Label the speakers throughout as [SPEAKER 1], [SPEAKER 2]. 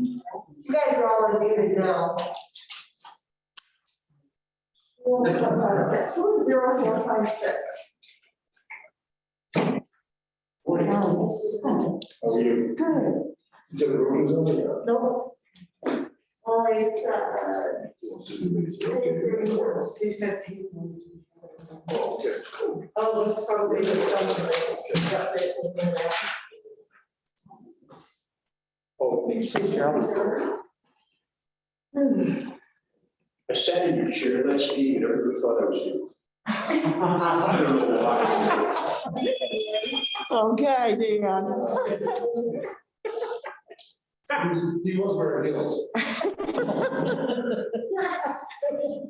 [SPEAKER 1] You guys are all unmuted now. 0456. Who is 0456? Nope. Always, he said people. Oh, this is probably the
[SPEAKER 2] I sat in your chair last meeting and everybody thought I was you. I don't know why.
[SPEAKER 1] Okay, Dan.
[SPEAKER 2] He was wearing heels.
[SPEAKER 1] I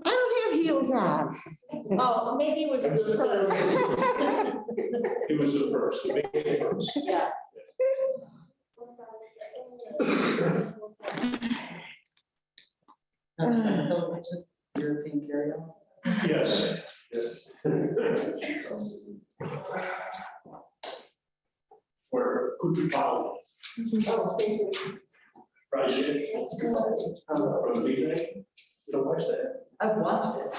[SPEAKER 1] don't have heels on.
[SPEAKER 3] Oh, maybe it was the first.
[SPEAKER 2] He was the first, he made it first.
[SPEAKER 3] Yeah.
[SPEAKER 4] European carry-on.
[SPEAKER 2] Yes. Where Kuchupal,
[SPEAKER 1] Oh, thank you.
[SPEAKER 2] right? From the beginning, you don't watch that.
[SPEAKER 3] I've watched it.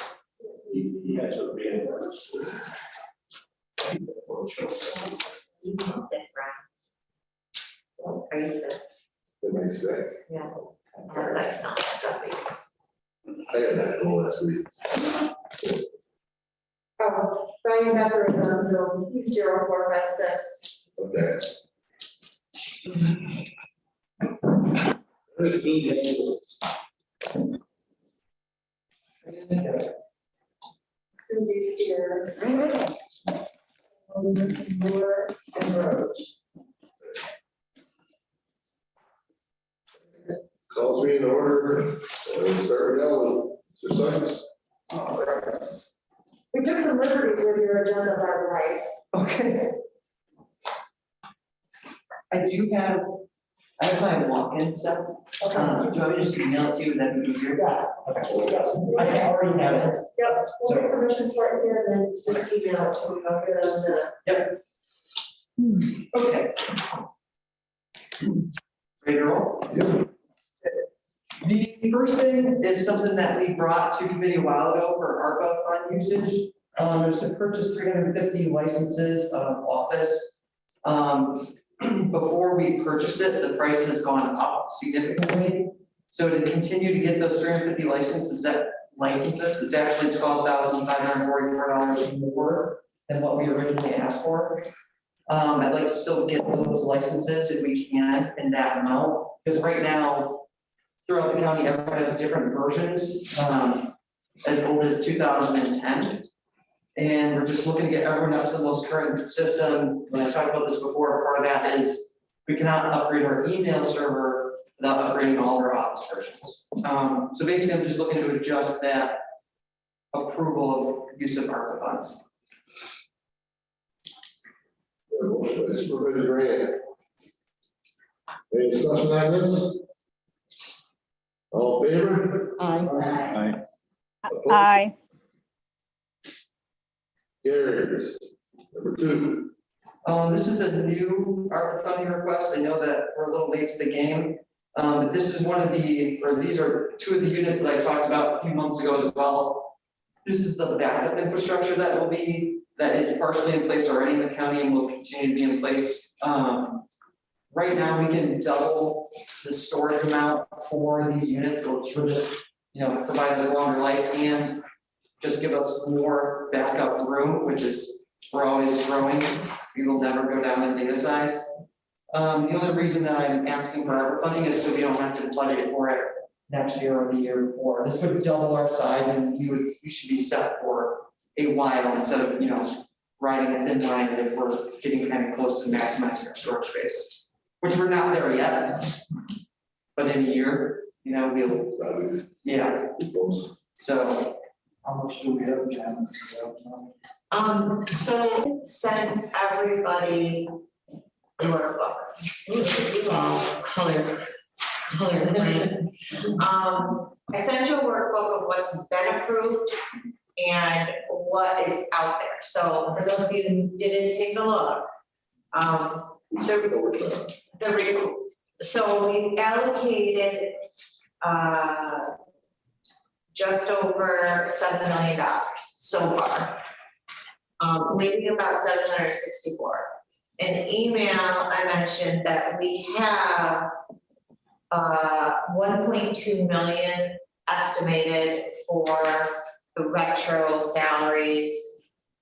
[SPEAKER 2] He has a band.
[SPEAKER 3] You can sit, Brian. Are you sick?
[SPEAKER 5] That makes sense.
[SPEAKER 3] Yeah. That's not stuffy.
[SPEAKER 5] I had that goal last week.
[SPEAKER 1] Oh, Brian Becker is on Zoom. He's 0456.
[SPEAKER 5] Okay.
[SPEAKER 1] Susie's here. This is Moore and Roach.
[SPEAKER 5] Calls me in order. We'll start it out with Success.
[SPEAKER 1] We took some liberties with your agenda, by the way.
[SPEAKER 4] Okay. I do have, I have my walk-in stuff. Do you want me to just email it to you? Is that easier?
[SPEAKER 1] Yes.
[SPEAKER 4] Okay. I already have it.
[SPEAKER 1] Yep, we'll get permission for it here and then just email it to me. I'll get it on the.
[SPEAKER 4] Yep. Okay. Ready to roll?
[SPEAKER 5] Yep.
[SPEAKER 4] The first thing is something that we brought to committee a while ago for ARPA fund usage. Is to purchase 350 licenses of office. Before we purchased it, the price has gone up significantly. So to continue to get those 350 licenses, it's actually $12,544 more than what we originally asked for. I'd like to still get those licenses if we can in that amount, because right now, throughout the county, everyone has different versions, as old as 2010. And we're just looking to get everyone up to the most current system. When I talked about this before, part of that is we cannot upgrade our email server without upgrading all of our office versions. So basically, I'm just looking to adjust that approval of use of ARPA funds.
[SPEAKER 5] Motion by Supervisor Grant. Any discussion on this? All in favor?
[SPEAKER 1] Aye.
[SPEAKER 5] Opposed?
[SPEAKER 6] Aye.
[SPEAKER 5] Carries. Number 2.
[SPEAKER 4] This is a new ARPA funding request. I know that we're a little late to the game. But this is one of the, or these are two of the units that I talked about a few months ago as well. This is the backup infrastructure that is partially in place already in the county and will continue to be in place. Right now, we can double the storage amount for these units, which will just, provide us longer life and just give us more backup room, which is, we're always growing. We will never go down in data size. The only reason that I'm asking for ARPA funding is so we don't have to budget for it next year or the year before. This would double our size and you should be set for a while instead of, riding a thin line if we're getting kind of close to maximizing our storage space, which we're not there yet. But in a year, we'll, yeah. So
[SPEAKER 7] How much do we have, Jan?
[SPEAKER 3] So send everybody the workbook. Color. I sent you a workbook of what's been approved and what is out there. So for those of you who didn't take a look, the So we allocated, just over $7 million so far. Leaving about 764. In email, I mentioned that we have 1.2 million estimated for the retro salaries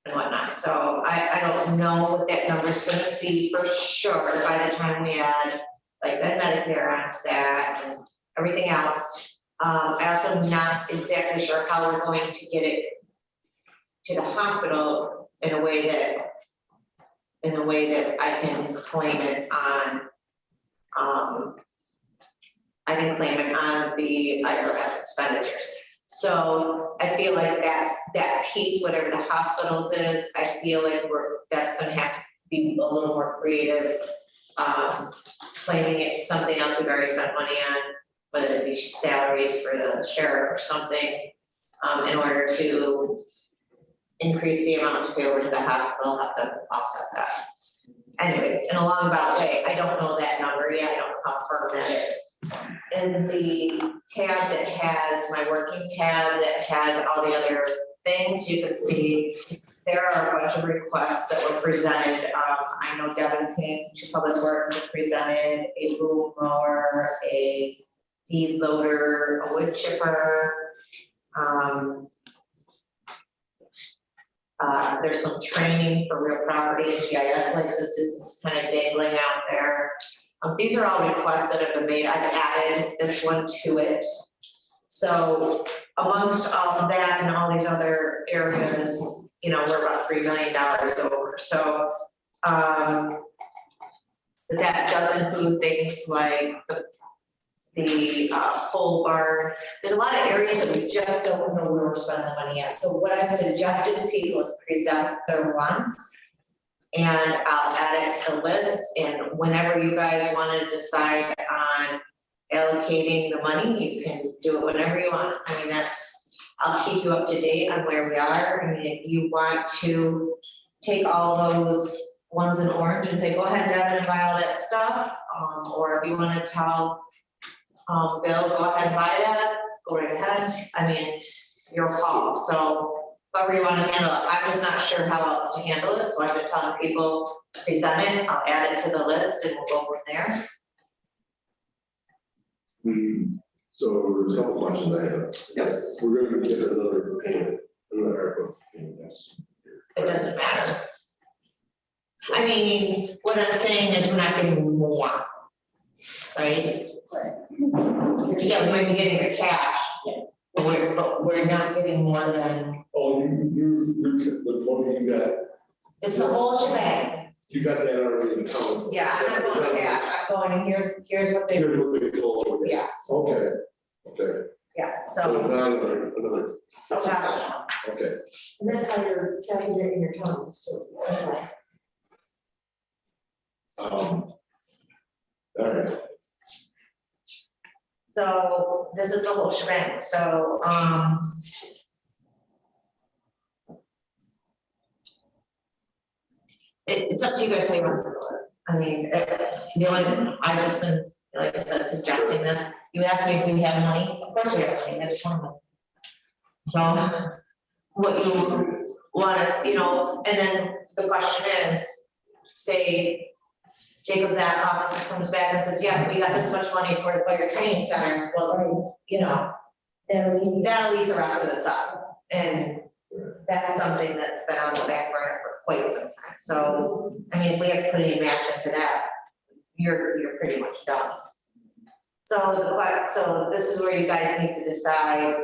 [SPEAKER 3] and whatnot. So I don't know what that number's gonna be for sure by the time we add like the Medicare onto that and everything else. I also am not exactly sure how we're going to get it to the hospital in a way that I can claim it on, I can claim it on the IRS expenditures. So I feel like that piece, whatever the hospitals is, I feel like that's gonna have to be a little more creative. Claiming it's something else we've already spent money on, whether it be salaries for the sheriff or something, in order to increase the amount to pay over to the hospital, have to offset that. Anyways, in a roundabout way, I don't know that number yet, I don't know how firm that is. And the tab that has, my working tab that has all the other things, you can see there are a bunch of requests that were presented. I know Devin came to Public Works and presented a boom mower, a feed loader, a wood chipper. There's some training for real property and GIS licenses is kind of dangling out there. These are all requests that have been made. I've added this one to it. So amongst all of that and all these other areas, you know, we're about $3 million over. So but that does include things like the pole barn. There's a lot of areas that we just don't know where we're spending the money at. So what I've suggested to people is present their wants, and I'll add it to the list. And whenever you guys want to decide on allocating the money, you can do it whenever you want. I mean, I'll keep you up to date on where we are. I mean, if you want to take all those ones in orange and say, go ahead, Devin, and buy all that stuff, or if you want to tell Bill, go ahead and buy that, go right ahead. I mean, it's your call. So however you want to handle it. I'm just not sure how else to handle it. So I've been telling people, present it, I'll add it to the list and we'll go from there.
[SPEAKER 5] So there's a couple questions I have.
[SPEAKER 4] Yes.
[SPEAKER 5] We're gonna get another payment, another payment next year.
[SPEAKER 3] It doesn't matter. I mean, what I'm saying is we're not getting more, right? Yeah, we might be getting the cash, but we're not getting more than,
[SPEAKER 5] Oh, the money you got,
[SPEAKER 3] it's the whole shebang.
[SPEAKER 5] you got that already in account.
[SPEAKER 3] Yeah, I'm not going to cash, I'm going, here's what they,
[SPEAKER 5] Here's what they told you.
[SPEAKER 3] yes,
[SPEAKER 5] Okay,
[SPEAKER 3] yeah,
[SPEAKER 5] so
[SPEAKER 3] so,
[SPEAKER 5] now another,
[SPEAKER 3] oh gosh.
[SPEAKER 5] okay.
[SPEAKER 1] And that's how you're calculating your tons too. Okay.
[SPEAKER 5] All right,
[SPEAKER 3] So this is the whole shebang, so, it's up to you guys how you want to do it. I mean, the only, I've just been, like I said, suggesting this. You asked me if we have money, of course we have money, I just want money. So, what you want us, you know, and then the question is, say, Jacob's office comes back and says, yeah, we got this much money for the fire training center, well, you know, that'll eat the rest of us up. And that's something that's been on the back burner for quite some time. So, I mean, if we have to put any match into that, you're pretty much done. So this is where you guys need to decide,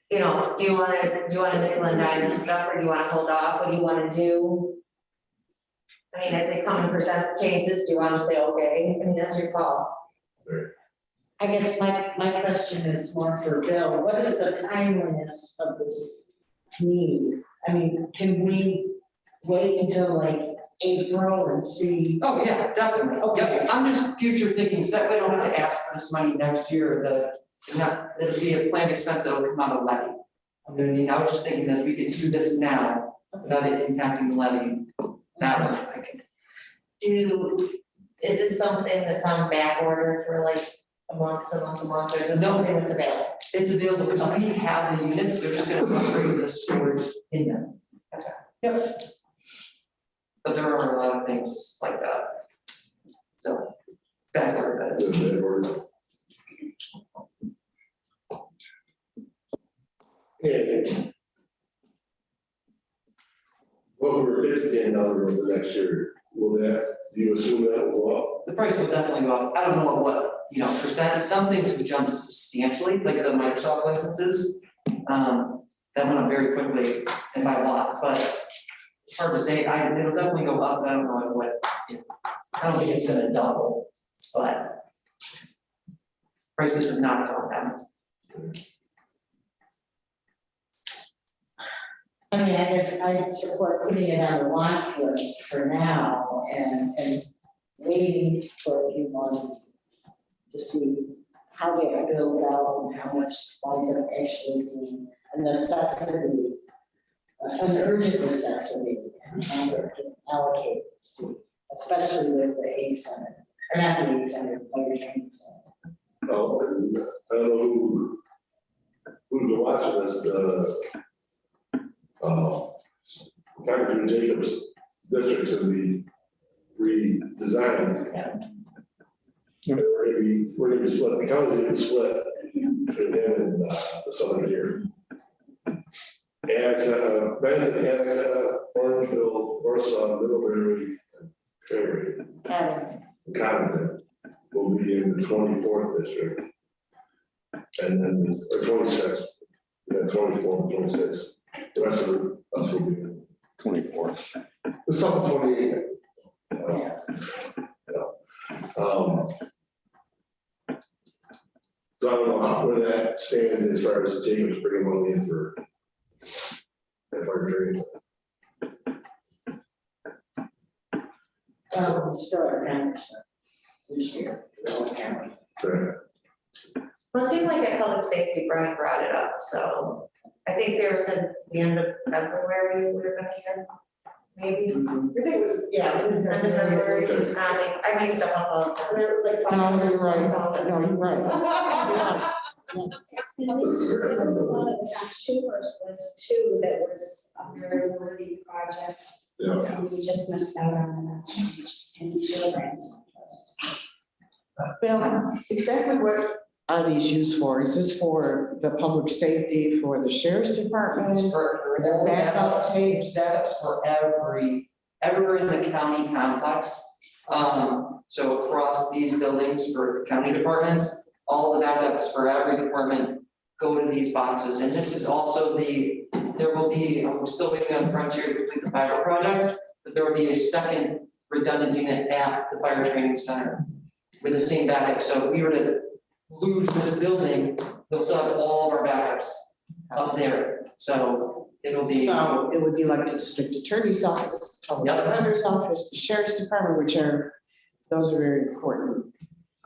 [SPEAKER 3] you know, do you want to nickel and dime this stuff, or do you want to hold off? What do you want to do? I mean, as they come and present cases, do you want to say, okay, I mean, that's your call.
[SPEAKER 6] I guess my question is more for Bill. What is the timeliness of this need? I mean, can we wait until like April and see?
[SPEAKER 4] Oh, yeah, definitely. Yep, I'm just future thinking, so that we don't have to ask for this money next year, that'll be a planned expense that'll come out of levy. I mean, I was just thinking that we could do this now without it impacting the levy. That was my thinking.
[SPEAKER 3] is this something that's on back order for like a month, or is this
[SPEAKER 4] No.
[SPEAKER 3] something that's available?
[SPEAKER 4] It's available because we have the units, they're just gonna upgrade the storage in them.
[SPEAKER 3] Okay.
[SPEAKER 4] Yep. But there are a lot of things like that. So, back order that is.
[SPEAKER 5] Then they were- Yeah. What we're fifty down the road the next year, will that, do you assume that will go up?
[SPEAKER 4] The price will definitely go up. I don't know what, percent, some things have jumped substantially, like the Microsoft licenses. That went up very quickly and by a lot, but it's hard to say. It'll definitely go up, but I don't know I don't think it's gonna double, but prices have not gone down.
[SPEAKER 6] I mean, I guess I support putting it on the watch list for now and waiting for a few months to see how it builds out and how much winds up actually being a necessity, an urgent necessity, and how to allocate, especially with the aid center, or not the aid center, the fire training center.
[SPEAKER 5] Oh, and I don't know who's watching this, Congressman Jacobs' district's gonna be redesigned.
[SPEAKER 6] Yeah.
[SPEAKER 5] And we're gonna be split, the county's gonna be split between him and the southern tier. And, Benton, Orangeville, Warsaw, Middlebury, and Perry, and Cottington will be in the 24th district. And then, or 26th, yeah, 24th, 26th. The rest of us will be in
[SPEAKER 2] 24th.
[SPEAKER 5] the summer 28th.
[SPEAKER 6] Yeah.
[SPEAKER 5] So I don't know where that stands as far as Jacobs bringing money in for fire training.
[SPEAKER 6] Still at 10% this year, the whole county.
[SPEAKER 5] Correct.
[SPEAKER 3] Well, it seemed like at public safety, Brian brought it up, so I think there was at the end of February, we were gonna hear, maybe.
[SPEAKER 1] I think it was, yeah.
[SPEAKER 3] End of February, I made stuff up all the time.
[SPEAKER 1] It was like.
[SPEAKER 8] No, you're right. No, you're right.
[SPEAKER 1] And this was one of the Shores was two that was a very worthy project.
[SPEAKER 5] Yeah.
[SPEAKER 1] And we just missed out on that. And children's.
[SPEAKER 8] Bill, exactly what are these used for? Is this for the public safety, for the sheriff's department?
[SPEAKER 4] It's for all
[SPEAKER 8] Backup
[SPEAKER 4] backups,
[SPEAKER 8] tapes.
[SPEAKER 4] it's backups for everywhere in the county complex. So across these buildings for county departments, all the backups for every department go to these boxes. And this is also there will be, we're still waiting on Frontier to complete the fiber project, but there will be a second redundant unit at the fire training center with the same backup. So if we were to lose this building, we'll still have all of our backups up there. So it'll be.
[SPEAKER 8] So it would be like the district attorney's office, public
[SPEAKER 4] Yep.
[SPEAKER 8] defender's office, the sheriff's department, those are very important.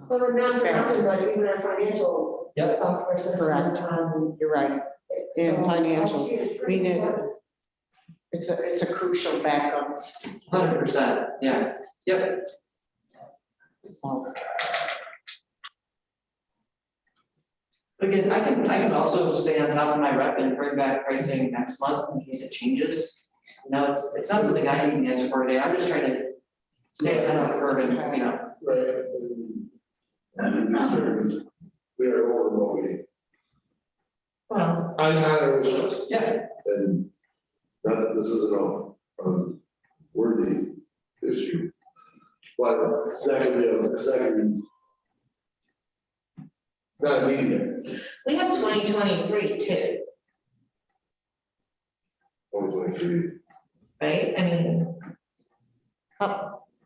[SPEAKER 1] Well, the non-profit, like even our financial
[SPEAKER 4] Yep.
[SPEAKER 1] software systems.
[SPEAKER 8] Correct. You're right. And
[SPEAKER 1] So,
[SPEAKER 8] financial,
[SPEAKER 1] IT is
[SPEAKER 8] we
[SPEAKER 1] pretty
[SPEAKER 8] need-
[SPEAKER 1] important.
[SPEAKER 8] It's a crucial backup.
[SPEAKER 4] 100%, yeah, yep.
[SPEAKER 8] So,
[SPEAKER 4] Again, I can also stay on top of my rep and bring back pricing next month in case it changes. It's not something I need to answer for today, I'm just trying to stay ahead of the curve and,
[SPEAKER 5] Right. And we are over what we,
[SPEAKER 4] well,
[SPEAKER 5] I was,
[SPEAKER 4] yeah,
[SPEAKER 5] and that this isn't a worthy issue. But it's not gonna be, not immediate,
[SPEAKER 3] We have 2023 too,
[SPEAKER 5] 2023.
[SPEAKER 3] right? I mean,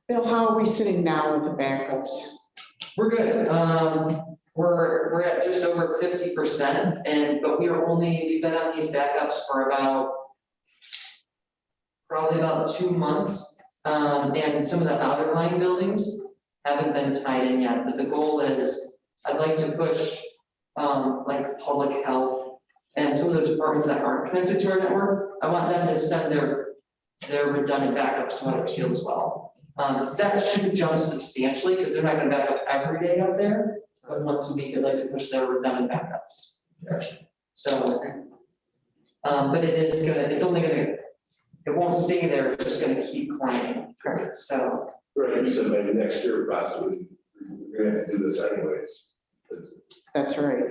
[SPEAKER 8] Bill, how are we sitting now with the backups?
[SPEAKER 4] we're good. We're at just over 50% but we've been on these backups for probably about 2 months. And some of the outer line buildings haven't been tied in yet, but the goal is I'd like to push like public health and some of the departments that aren't connected to our network. I want them to send their redundant backups to Weathersfield as well. That shouldn't jump substantially, because they're not gonna back up every day up there, but once a week, I'd like to push their redundant backups. So, but it is gonna, it's only gonna, it won't stay there, it's just gonna keep climbing, so.
[SPEAKER 5] Right, so maybe next year possibly, we're gonna have to do this anyways.
[SPEAKER 8] That's right.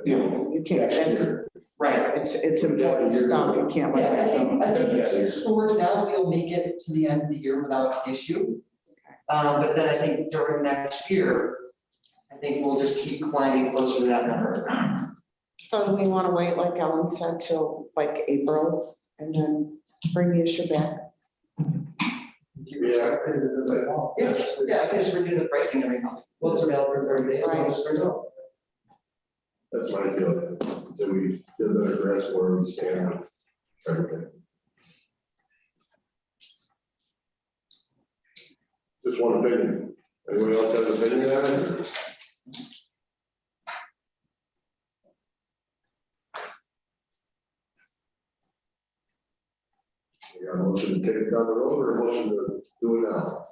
[SPEAKER 5] You know,
[SPEAKER 8] You can't,
[SPEAKER 5] next
[SPEAKER 8] that's,
[SPEAKER 5] year.
[SPEAKER 8] right, it's important stuff, you can't let that go.
[SPEAKER 4] I think storage now, we'll make it to the end of the year without issue. But then I think during next year, I think we'll just keep climbing closer to that number.
[SPEAKER 8] So do we want to wait, like Ellen said, till like April and then bring the issue back?
[SPEAKER 5] Yeah.
[SPEAKER 4] Yeah, I can just redo the pricing every month. What's available for 30 days, I'll just result.
[SPEAKER 5] That's my feeling, so we get a better grasp where we stand with everything. Just one opinion, anyone else have an opinion on it? We got a motion to take it down the road or a motion to do it now?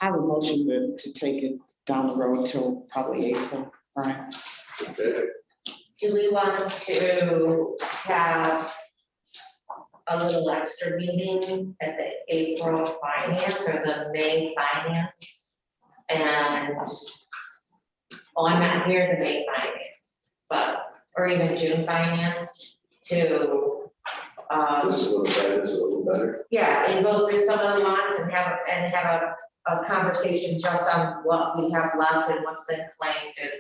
[SPEAKER 8] I would motion to take it down the road till probably April, right?
[SPEAKER 5] Okay,
[SPEAKER 3] Do we want to have a little extra meeting at the April finance or the May finance? And, oh, I'm not here to May finance, but, or even June finance to,
[SPEAKER 5] this is a little better, this is a little better.
[SPEAKER 3] yeah, and go through some of the ones and have a conversation just on what we have left and what's been claimed, and,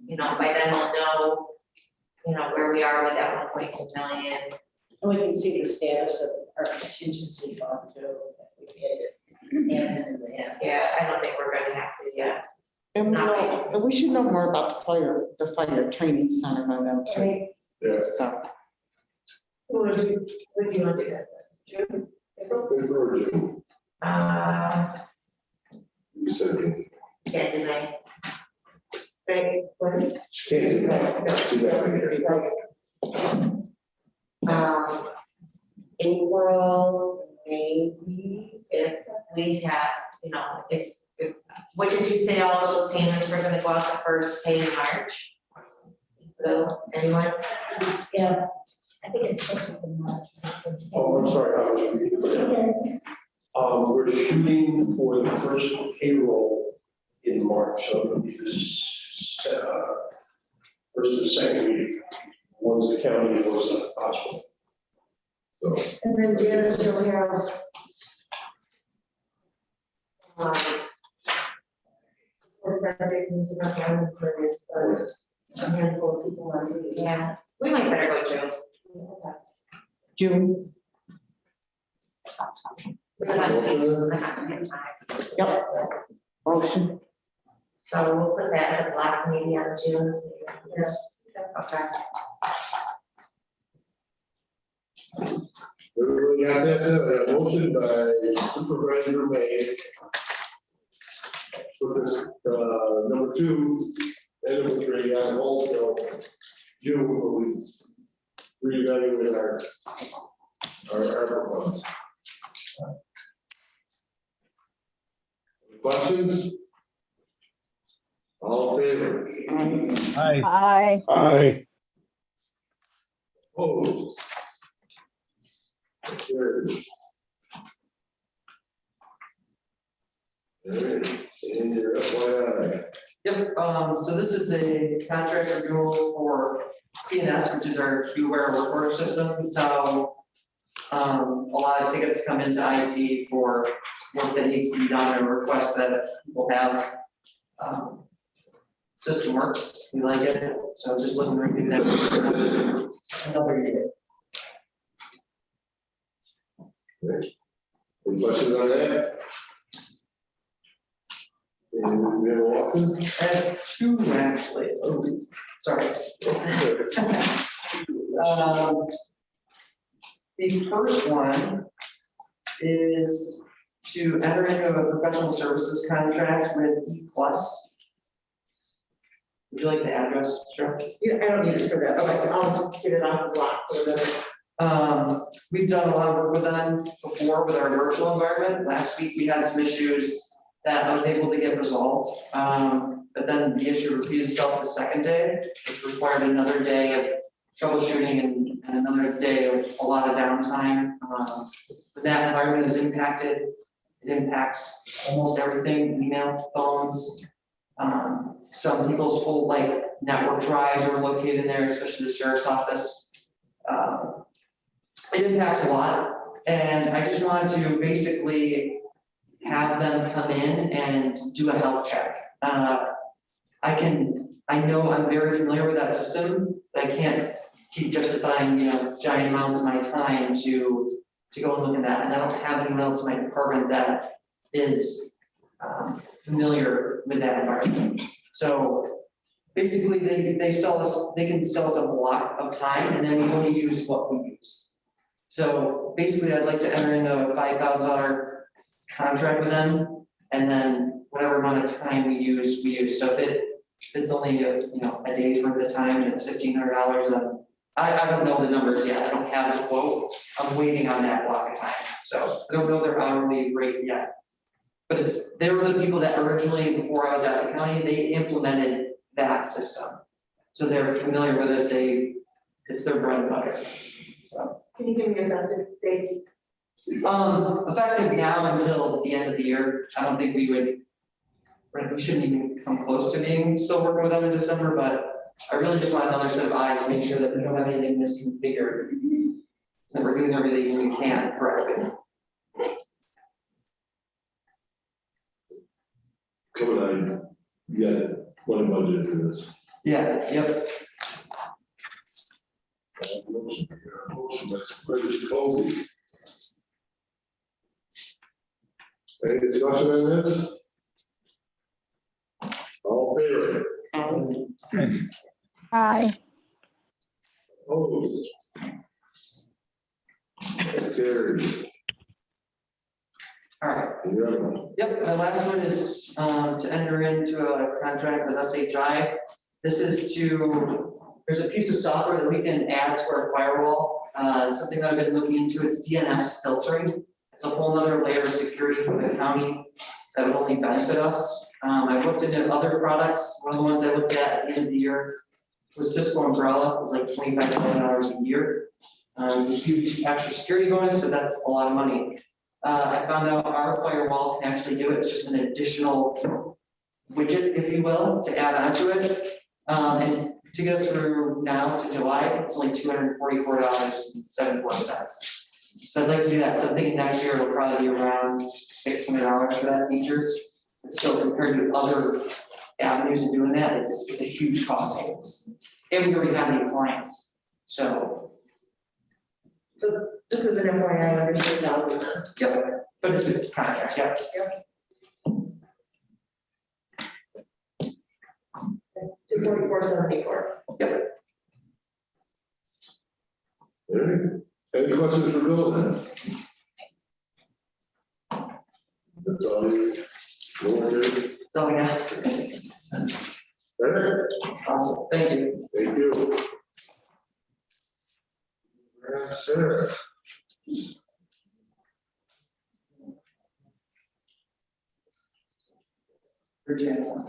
[SPEAKER 3] you know, by then we'll know, you know, where we are with that 1.2 million.
[SPEAKER 6] And we can see the status of our contingency fund too, if we get it. And,
[SPEAKER 3] Yeah, I don't think we're gonna have to yet.
[SPEAKER 8] And we know, and we should know more about the fire training center by then too,
[SPEAKER 5] Yeah.
[SPEAKER 8] so.
[SPEAKER 3] What do you want to do that? June? April?
[SPEAKER 5] April or June? You said June.
[SPEAKER 3] Yeah, June, May. Right, when?
[SPEAKER 5] She can't do that, too bad here.
[SPEAKER 3] April, maybe, if we have, you know, if, what did you say, all those payments were gonna go out the first pay in March? So, anyone?
[SPEAKER 6] yeah,
[SPEAKER 1] I think it's supposed to be March.
[SPEAKER 2] Oh, I'm sorry, I was reading. We're shooting for the first payroll in March, so it'll be this, first and second week, once the county was hospital. So,
[SPEAKER 3] And then Janice, you'll have. For presentations about having for a handful of people on Zoom. Yeah, we might better go June.
[SPEAKER 8] June,
[SPEAKER 3] Because I'm not gonna have time.
[SPEAKER 8] yep, motion,
[SPEAKER 3] So we'll put that as a block maybe on June. Okay.
[SPEAKER 5] Everybody got that, motion by Supervisor May. For this, number 2, and number 3, on hold till June, when we reevaluate our funds. Questions? All in favor?
[SPEAKER 9] Aye.
[SPEAKER 5] Aye. Oh. Carried. All right, and your FYI.
[SPEAKER 4] Yep, so this is a contract renewal for CNS, which is our QWare work order system. It's how a lot of tickets come into IT for work that needs to be done and requests that people have. System works, we like it, so just looking to review that. Another year.
[SPEAKER 5] Any questions on that? And we have a walkthrough?
[SPEAKER 4] I have 2 actually, oh, sorry. The first one is to enter into a professional services contract with E+. Would you like the address, Joe?
[SPEAKER 8] I don't need it for that, okay, I'll get it on the block or whatever.
[SPEAKER 4] We've done a lot of work with them before with our virtual environment. Last week, we had some issues that I was able to get resolved. But then the issue repeated itself the second day, which required another day of troubleshooting and another day of a lot of downtime. When that environment is impacted, it impacts almost everything, email, phones. Some people's full network drives are located in there, especially the sheriff's office. It impacts a lot, and I just wanted to basically have them come in and do a health check. I know I'm very familiar with that system, but I can't keep justifying, giant amounts of my time to go and look at that, and I don't have anyone else in my department that is familiar with that environment. So basically, they can sell us a block of time, and then we only use what we use. So basically, I'd like to enter into a $5,000 contract with them, and then whatever amount of time we use. So if it's only a day's worth of time and it's $1,500, then I don't know the numbers yet. I don't have the quote. I'm waiting on that block of time. So I don't know their hourly rate yet. But they were the people that originally, before I was at the county, they implemented that system. So they're familiar with it. It's their bread and butter. So.
[SPEAKER 1] Can you give me effective dates?
[SPEAKER 4] Effective now until the end of the year. I don't think we shouldn't even come close to being still working with them in December, but I really just want another set of eyes to make sure that we don't have anything misconfigured. That we're doing everything we can correctly.
[SPEAKER 5] Coming on, you got one budget for this.
[SPEAKER 4] Yeah, yep.
[SPEAKER 5] Motion by Supervisor Colby. Any discussion on this? All in favor?
[SPEAKER 9] Aye.
[SPEAKER 5] Opposed? Carried.
[SPEAKER 4] All right.
[SPEAKER 5] You're up.
[SPEAKER 4] Yep, my last one is to enter into a contract with SHI. This is there's a piece of software that we can add to our firewall. It's something that I've been looking into. It's Dns Filtering. It's a whole other layer of security for the county that would only benefit us. I've looked into other products. One of the ones I looked at the end of the year was Cisco Umbrella. It was like $25,000 a year. It's a huge extra security bonus, but that's a lot of money. I found out our firewall can actually do it. It's just an additional widget, if you will, to add onto it. And to get us through now to July, it's only $244.74. So I'd like to do that. So I'm thinking next year will probably be around $600 for that feature. But still, compared to other avenues of doing that, it's a huge cost savings. And we already have the clients. So
[SPEAKER 1] This is an FYI under 3,000.
[SPEAKER 4] yep, but it's a contract, yeah.
[SPEAKER 1] 244.74.
[SPEAKER 4] Yep.
[SPEAKER 5] All right. Any questions for Bill then? That's all you. Okay.
[SPEAKER 4] That's all I got.
[SPEAKER 5] All right.
[SPEAKER 4] Awesome, thank you.
[SPEAKER 5] Thank you. All right, sir.
[SPEAKER 4] For Jansen.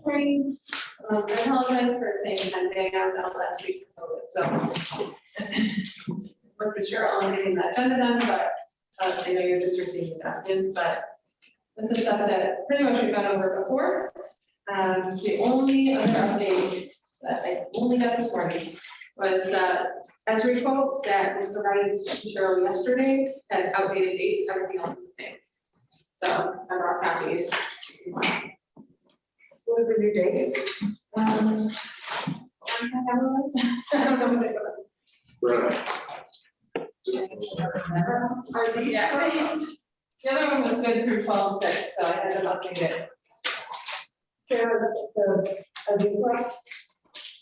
[SPEAKER 10] Morning. I apologize for saying Monday, I was out last week, so. We're for sure only getting that agenda done, but I know you're just receiving the documents, but this is stuff that pretty much we've gone over before. The only other update that I only got this morning was that Esri quote that was provided to Cheryl yesterday had outdated dates, everything else is the same. So I brought copies.
[SPEAKER 1] What are the new dates?
[SPEAKER 10] I don't know what they were.
[SPEAKER 5] Right.
[SPEAKER 10] Are these correct? The other one was good through 12/6, so I had them updated.
[SPEAKER 1] Sarah, are these correct?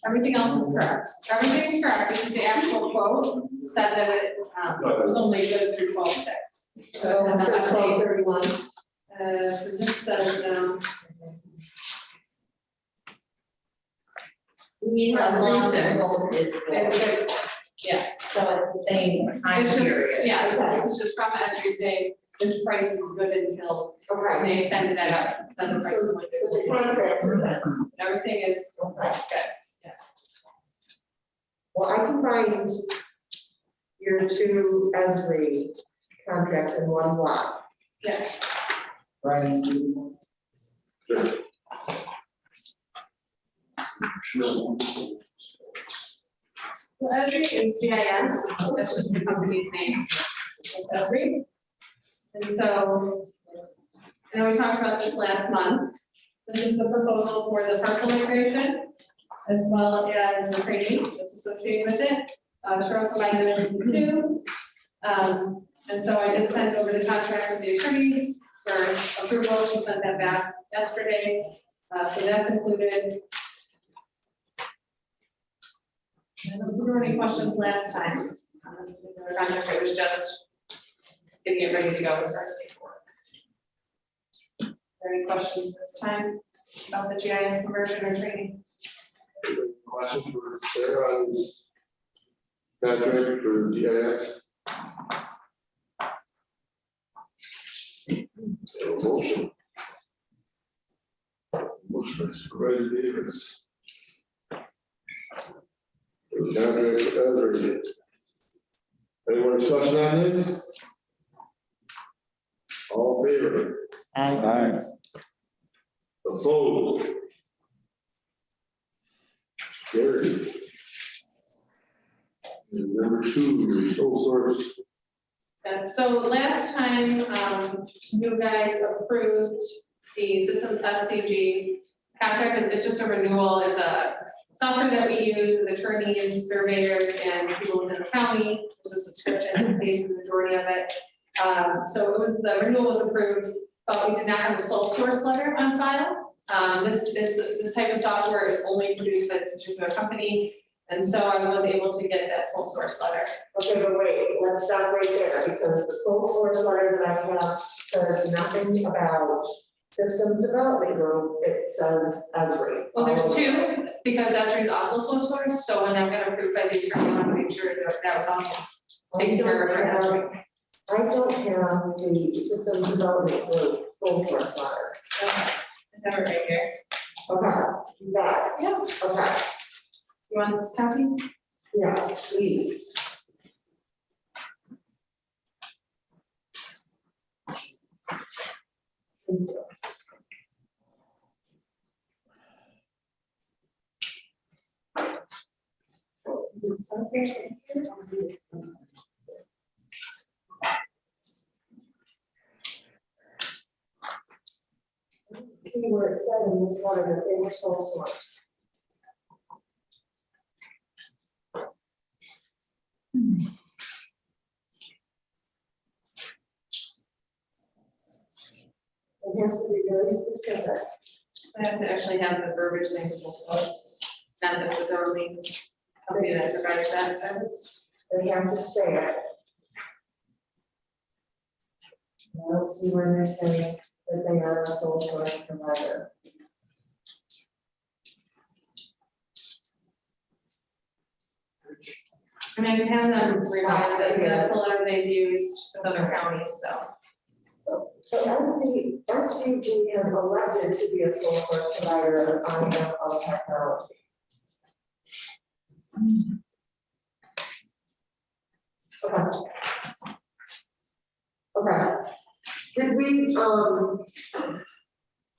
[SPEAKER 10] Everything else is correct. Everything is correct. This is the actual quote, said that it was only good through 12/6. So that's
[SPEAKER 1] So
[SPEAKER 10] an update.
[SPEAKER 1] 12/31.
[SPEAKER 10] So this says,
[SPEAKER 3] You mean the long cycle is,
[SPEAKER 10] It's good, yes.
[SPEAKER 3] so it's the same time
[SPEAKER 10] It's just,
[SPEAKER 3] period.
[SPEAKER 10] yeah, this is just from Esri saying this price is good until
[SPEAKER 3] Okay.
[SPEAKER 10] they extended that out, extend the price to like
[SPEAKER 3] The contracts are done.
[SPEAKER 10] everything is
[SPEAKER 3] Okay.
[SPEAKER 10] good, yes.
[SPEAKER 3] Well, I can find your two Esri contracts in one block.
[SPEAKER 10] Yes.
[SPEAKER 7] Brian, do you want-
[SPEAKER 2] Sure.
[SPEAKER 10] So Esri is GIS, that's just the company's name, it's Esri. And so, I know we talked about this last month. This is the proposal for the parcel migration, as well as the training that's associated with it. Cheryl provided it in two. And so I did send over the contract to the attorney for approval, she sent that back yesterday, so that's included. I don't know if there were any questions last time. The contract, it was just getting it ready to go as far as paperwork. Are there any questions this time about the GIS conversion or training?
[SPEAKER 5] Question for Sarah on this contract for GIS? Have a motion. Motion by Supervisor Davis. For the contract for Esri. Any more discussion on this? All in favor?
[SPEAKER 8] Aye.
[SPEAKER 5] Opposed? Carried. And number two, sole source.
[SPEAKER 10] Yes, so last time, you guys approved the system SDG contract, it's just a renewal, it's a software that we use with attorneys, surveyors, and people within the county, it's a subscription, and pays for the majority of it. So it was, the renewal was approved, but we did not have a sole source letter on file. This type of software is only produced by this particular company, and so I was able to get that sole source letter.
[SPEAKER 3] Okay, but wait, let's stop right there, because the sole source letter that I have says nothing about systems development group, it says Esri.
[SPEAKER 10] Well, there's two, because Esri is also sole source, so when that got approved by the attorney, I want to make sure that that was also taken care of for Esri.
[SPEAKER 3] I don't have the systems development group sole source letter.
[SPEAKER 10] Okay, I have it right here.
[SPEAKER 3] Okay, you got it.
[SPEAKER 10] Yeah.
[SPEAKER 3] Okay,
[SPEAKER 10] You want this copy?
[SPEAKER 3] yes, please. Thank you. It says it here. See where it said in this letter that they were sole source. It has to be very specific.
[SPEAKER 10] It has to actually have the verbiage saying sole source, not that the only company that provides that service.
[SPEAKER 3] They have to say it. I don't see where they're saying that they are a sole source provider.
[SPEAKER 10] And I can have them revise it, that's the letter they've used with other counties, so.
[SPEAKER 3] So SDG has elected to be a sole source provider of IM of technology. Okay. Okay. Did we,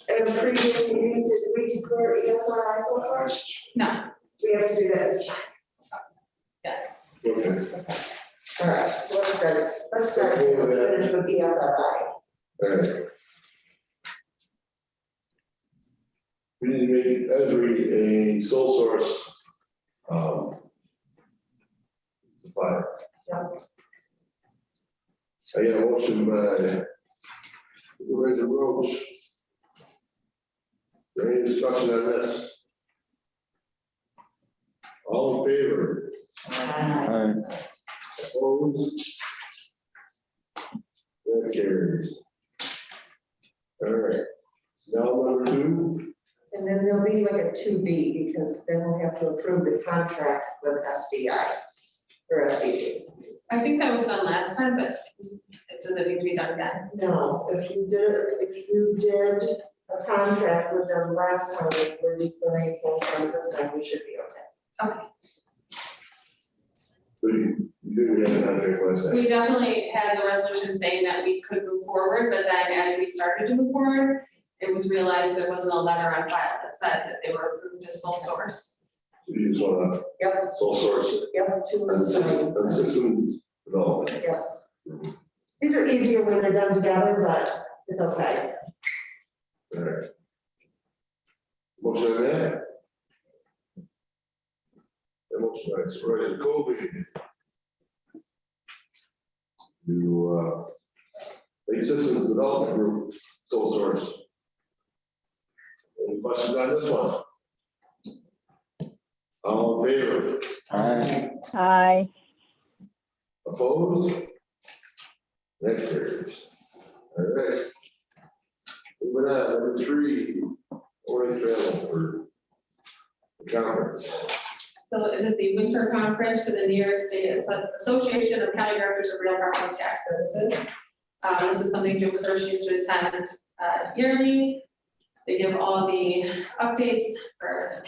[SPEAKER 3] at a previous meeting, did we declare ESRI sole source?
[SPEAKER 10] No,
[SPEAKER 3] We have to do that this time.
[SPEAKER 10] yes.
[SPEAKER 5] Okay.
[SPEAKER 3] All right, so let's start, finish with ESRI.
[SPEAKER 5] All right. We need to make Esri a sole source. Supplier.
[SPEAKER 3] Yeah.
[SPEAKER 5] I got a motion by Supervisor Roach. Is there any discussion on this? All in favor? Opposed? That carries. All right, now number two.
[SPEAKER 8] And then there'll be like a 2B, because then we'll have to approve the contract with SDI or SDG.
[SPEAKER 10] I think that was done last time, but does it need to be done again?
[SPEAKER 8] No, if you did a contract with them last time, like we're declaring sole source this time, we should be okay.
[SPEAKER 5] So you do have a contract last time?
[SPEAKER 10] We definitely had the resolution saying that we could move forward, but then as we started to move forward, it was realized there wasn't a letter on file that said that they were approved as sole source.
[SPEAKER 5] So you just wanna
[SPEAKER 8] Yep,
[SPEAKER 5] sole source it
[SPEAKER 8] yep, two
[SPEAKER 5] and
[SPEAKER 8] months.
[SPEAKER 5] systems development.
[SPEAKER 8] These are easier when they're done together, but it's okay.
[SPEAKER 5] All right. Motion on that? The motion by Supervisor Colby. To, Lake Systems Development Group, sole source. Any questions on this one? All in favor?
[SPEAKER 9] Aye.
[SPEAKER 5] Opposed? Next carries. All right. Moving on, number 3, Orange Trail for the conference.
[SPEAKER 10] So it is the winter conference for the New York State Association of County Directors of Real Property Tax Services. This is something Jim Kirsch used to attend yearly. They give all the updates for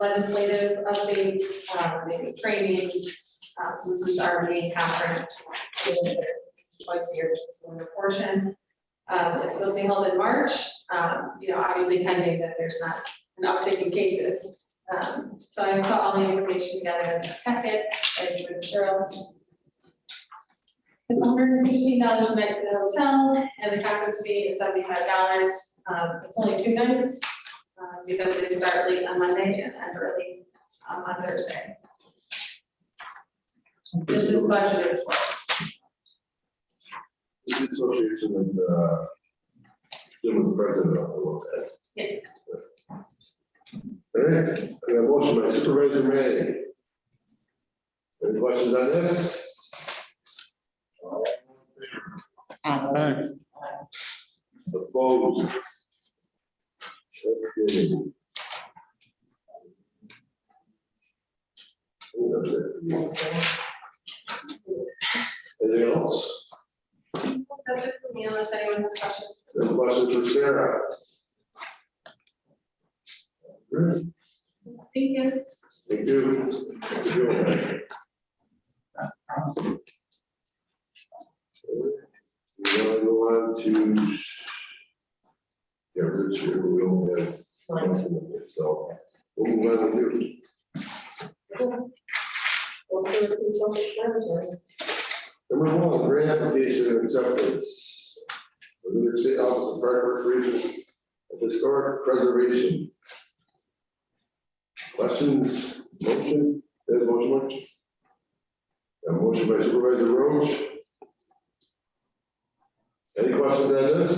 [SPEAKER 10] legislative updates, they do trainings. So this is our main conference. Twice a year, this is one portion. It's supposed to be held in March, obviously pending that there's not an uptick in cases. So I put all the information together in the packet, and with Cheryl. It's $115 a night for the hotel, and the conference fee is $75. It's only 2 nights, because they start late on Monday and end early on Thursday. This is budgeted as well.
[SPEAKER 5] This is association with, Jim, the president of the world.
[SPEAKER 10] Yes.
[SPEAKER 5] All right, I got a motion by Supervisor May. Any questions on this? All in favor? Opposed? Okay. Oh, that's it. Anything else?
[SPEAKER 10] That's it for me, unless anyone has questions.
[SPEAKER 5] Any questions for Sarah? Good.
[SPEAKER 10] Thank you.
[SPEAKER 5] Thank you. Thank you. We now go on to. Yeah, Rich, here we don't have. So, we'll move on to you. Number 1, grant application and acceptance. For the New York State Office of Park Recreation and Historic Preservation. Questions, motion, there's a motion. A motion by Supervisor Roach. Any questions on this?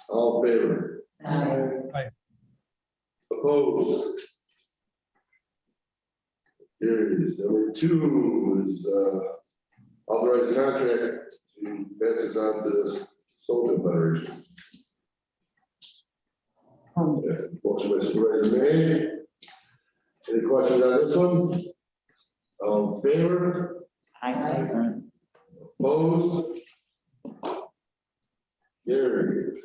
[SPEAKER 5] All in favor?
[SPEAKER 6] Aye.
[SPEAKER 5] Opposed? Carries. Number 2 is authorize contract to pass this on to the Soldier Federation. Yes, motion by Supervisor May. Any questions on this one? All in favor? Opposed? Carried.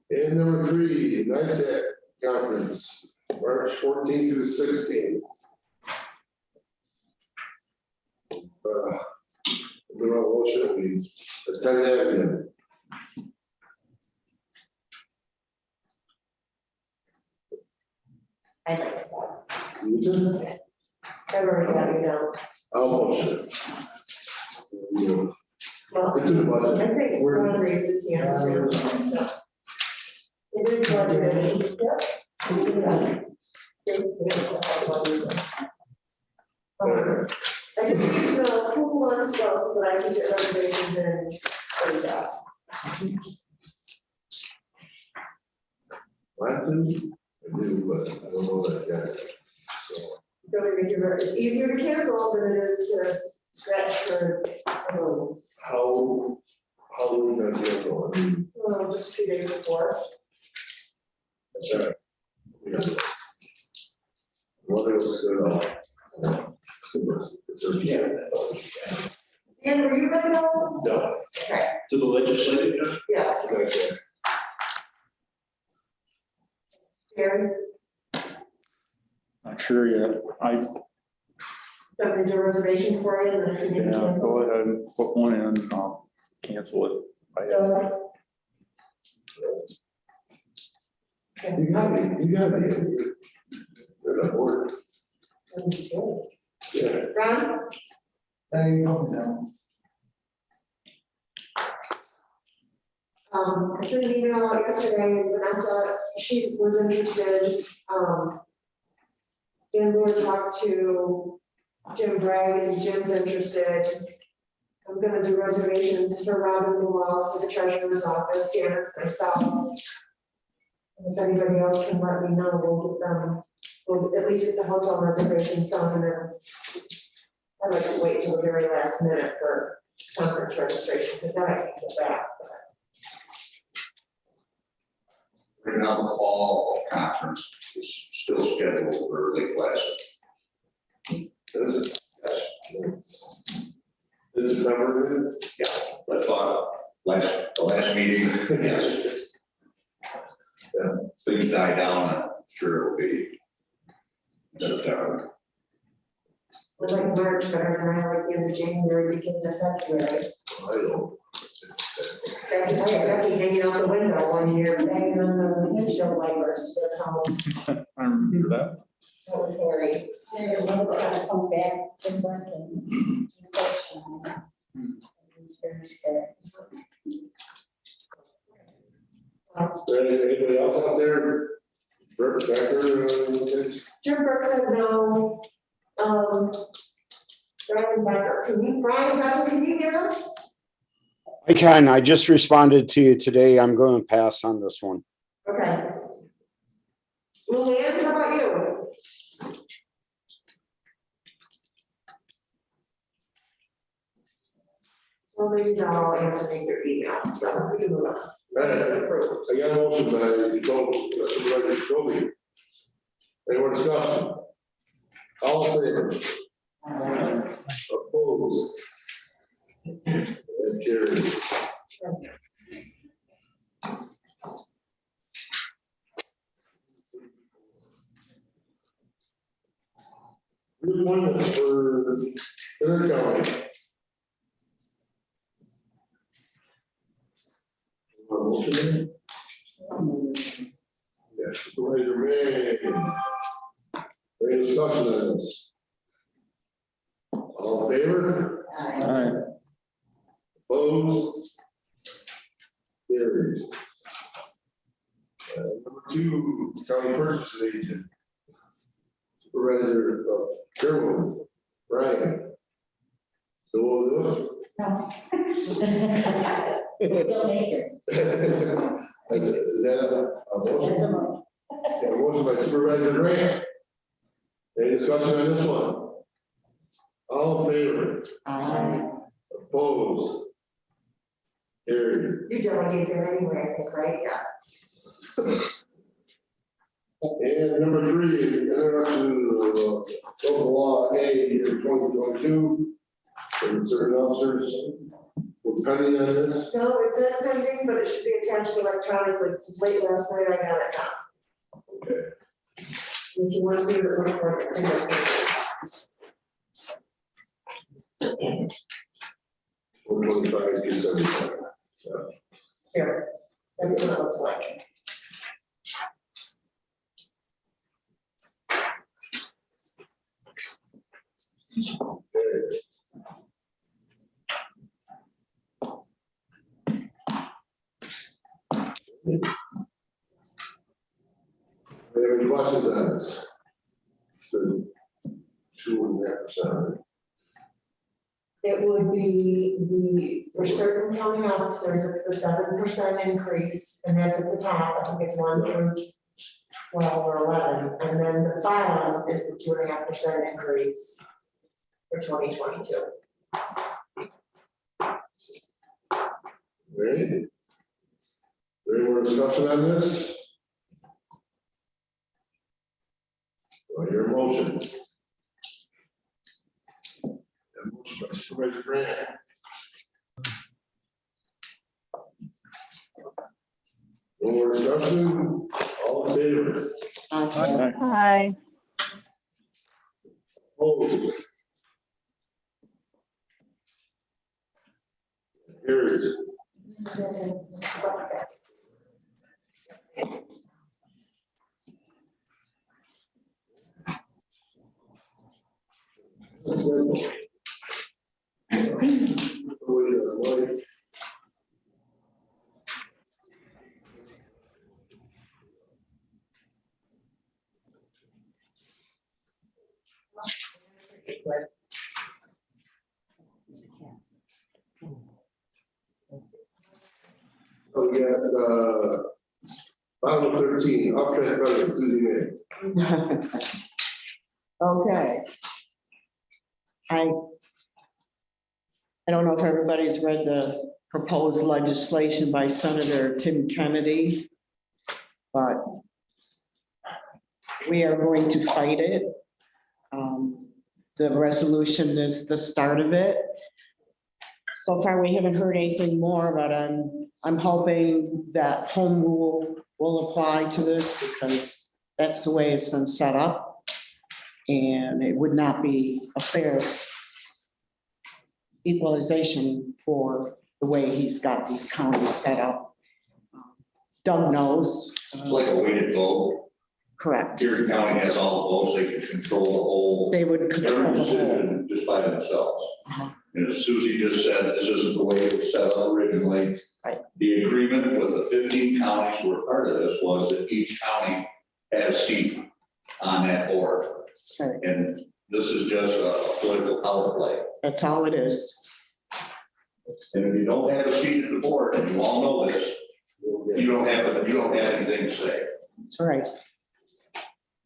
[SPEAKER 5] And number 3, NICEAC conference, March 14th through 16th. The wrong motion, please. At 10 a.m.
[SPEAKER 3] I'd like it.
[SPEAKER 5] You
[SPEAKER 8] I've already got it down.
[SPEAKER 5] I'll motion. You
[SPEAKER 8] Well,
[SPEAKER 5] It's in the budget.
[SPEAKER 8] I think one raised his hand too. It is budgeted. I just need to know who wants to go so that I can get reservations in.
[SPEAKER 5] I do, but I don't know that yet. So,
[SPEAKER 8] It's easier to cancel than it is to scratch for,
[SPEAKER 5] how long does it go? I mean,
[SPEAKER 8] well, just 2 days before.
[SPEAKER 5] That's right. Yeah. What else good on? Yeah.
[SPEAKER 8] Dan, were you ready to go?
[SPEAKER 5] No.
[SPEAKER 8] Okay,
[SPEAKER 2] To the legislature?
[SPEAKER 8] yeah,
[SPEAKER 5] Okay.
[SPEAKER 8] Gary,
[SPEAKER 9] Not sure yet.
[SPEAKER 8] don't need a reservation for you, and then if you need to cancel.
[SPEAKER 9] Go ahead and put one in, I'll cancel it.
[SPEAKER 5] You got it. They're not working. Yeah.
[SPEAKER 8] Ron?
[SPEAKER 7] There you go now.
[SPEAKER 8] I sent an email out yesterday, and Vanessa, she was interested, Dan Lord talked to Jim Bragg, and Jim's interested. I'm gonna do reservations for Robin Luau for the treasurer's office, Janice, myself. And if anybody else can let me know, we'll get them, we'll at least get the hotel reservations done, and then I'd like to wait till the very last minute for conference registration, because then I can go back.
[SPEAKER 11] Right now, the fall conference is still scheduled for late last.
[SPEAKER 5] Is it?
[SPEAKER 11] Yes,
[SPEAKER 5] Is it covered?
[SPEAKER 11] I thought the last meeting, yes. Yeah, things die down, I'm sure it'll be September.
[SPEAKER 8] I like March better than I like the end of January, beginning of February.
[SPEAKER 5] I don't.
[SPEAKER 8] I had Becky hanging out the window one year, banging on the windshield wipers, that's how,
[SPEAKER 9] I remember that.
[SPEAKER 8] that was Harry.
[SPEAKER 1] There's one that's come back and working. Infection. It's very scary.
[SPEAKER 5] Is there anybody else out there? Bert Becker,
[SPEAKER 8] Jim Burke said no. Brian Becker, Brian Becker, can you hear us?
[SPEAKER 12] I can. I just responded to you today. I'm going to pass on this one.
[SPEAKER 8] Okay. Luann, how about you? Well, maybe not all answering your email, so we can move on.
[SPEAKER 5] I got a motion by Supervisor Scobie. Any more discussion? All in favor? Opposed? And carried. Appointments for Erie County. Motion? Yes, Supervisor May. Any discussion on this? All in favor?
[SPEAKER 9] Aye.
[SPEAKER 5] Opposed? Carried. Number 2, county purchase agent. Supervisor Sherwood, Brian. So we'll do
[SPEAKER 1] Don't make it.
[SPEAKER 5] it. Is that a motion?
[SPEAKER 1] That's a motion.
[SPEAKER 5] Yeah, motion by Supervisor Grant. Any discussion on this one? All in favor? Opposed? Carried.
[SPEAKER 8] You delegate there anyway, I think, right? Yeah.
[SPEAKER 5] And number 3, introduction of local law A 2022. And certain officers were pending on this.
[SPEAKER 8] No, it says pending, but it should be attached electronically, because late last night I got it now.
[SPEAKER 5] Okay.
[SPEAKER 8] If you want to see what it looks like, it's in there.
[SPEAKER 5] 125 to 75.
[SPEAKER 8] Here, that's what it looks like.
[SPEAKER 5] Any questions on this? So 2.5%.
[SPEAKER 8] It would be for certain county officers, it's the 7% increase, and that's at the top, I think it's 1 through 12 or 11, and then the bottom is the 2.5% increase for 2022.
[SPEAKER 5] Ready? Any more discussion on this? your motion? Motion by Supervisor Grant. No more discussion, all in favor?
[SPEAKER 9] Aye.
[SPEAKER 5] Opposed? Carries. That's good. We got, Bible 13, off-track budget, Susie May.
[SPEAKER 6] Okay. I don't know if everybody's read the proposed legislation by Senator Tim Kennedy, but we are going to fight it. The resolution is the start of it. So far, we haven't heard anything more, but I'm hoping that home rule will apply to this because that's the way it's been set up. And it would not be a fair equalization for the way he's got these counties set up. Doug knows.
[SPEAKER 11] It's like a weighted vote.
[SPEAKER 6] Correct.
[SPEAKER 11] Erie County has all the votes, they can control the whole,
[SPEAKER 6] They would control
[SPEAKER 11] every
[SPEAKER 6] the whole.
[SPEAKER 11] decision just by themselves.
[SPEAKER 6] Uh-huh.
[SPEAKER 11] And as Susie just said, this isn't the way it was set up originally.
[SPEAKER 6] Right.
[SPEAKER 11] The agreement with the 15 counties who were part of this was that each county had a seat on that board.
[SPEAKER 6] Sorry,
[SPEAKER 11] And this is just a political power play.
[SPEAKER 6] that's all it is.
[SPEAKER 11] And if you don't have a seat at the board, and you all know this, you don't have anything to say.
[SPEAKER 6] That's right.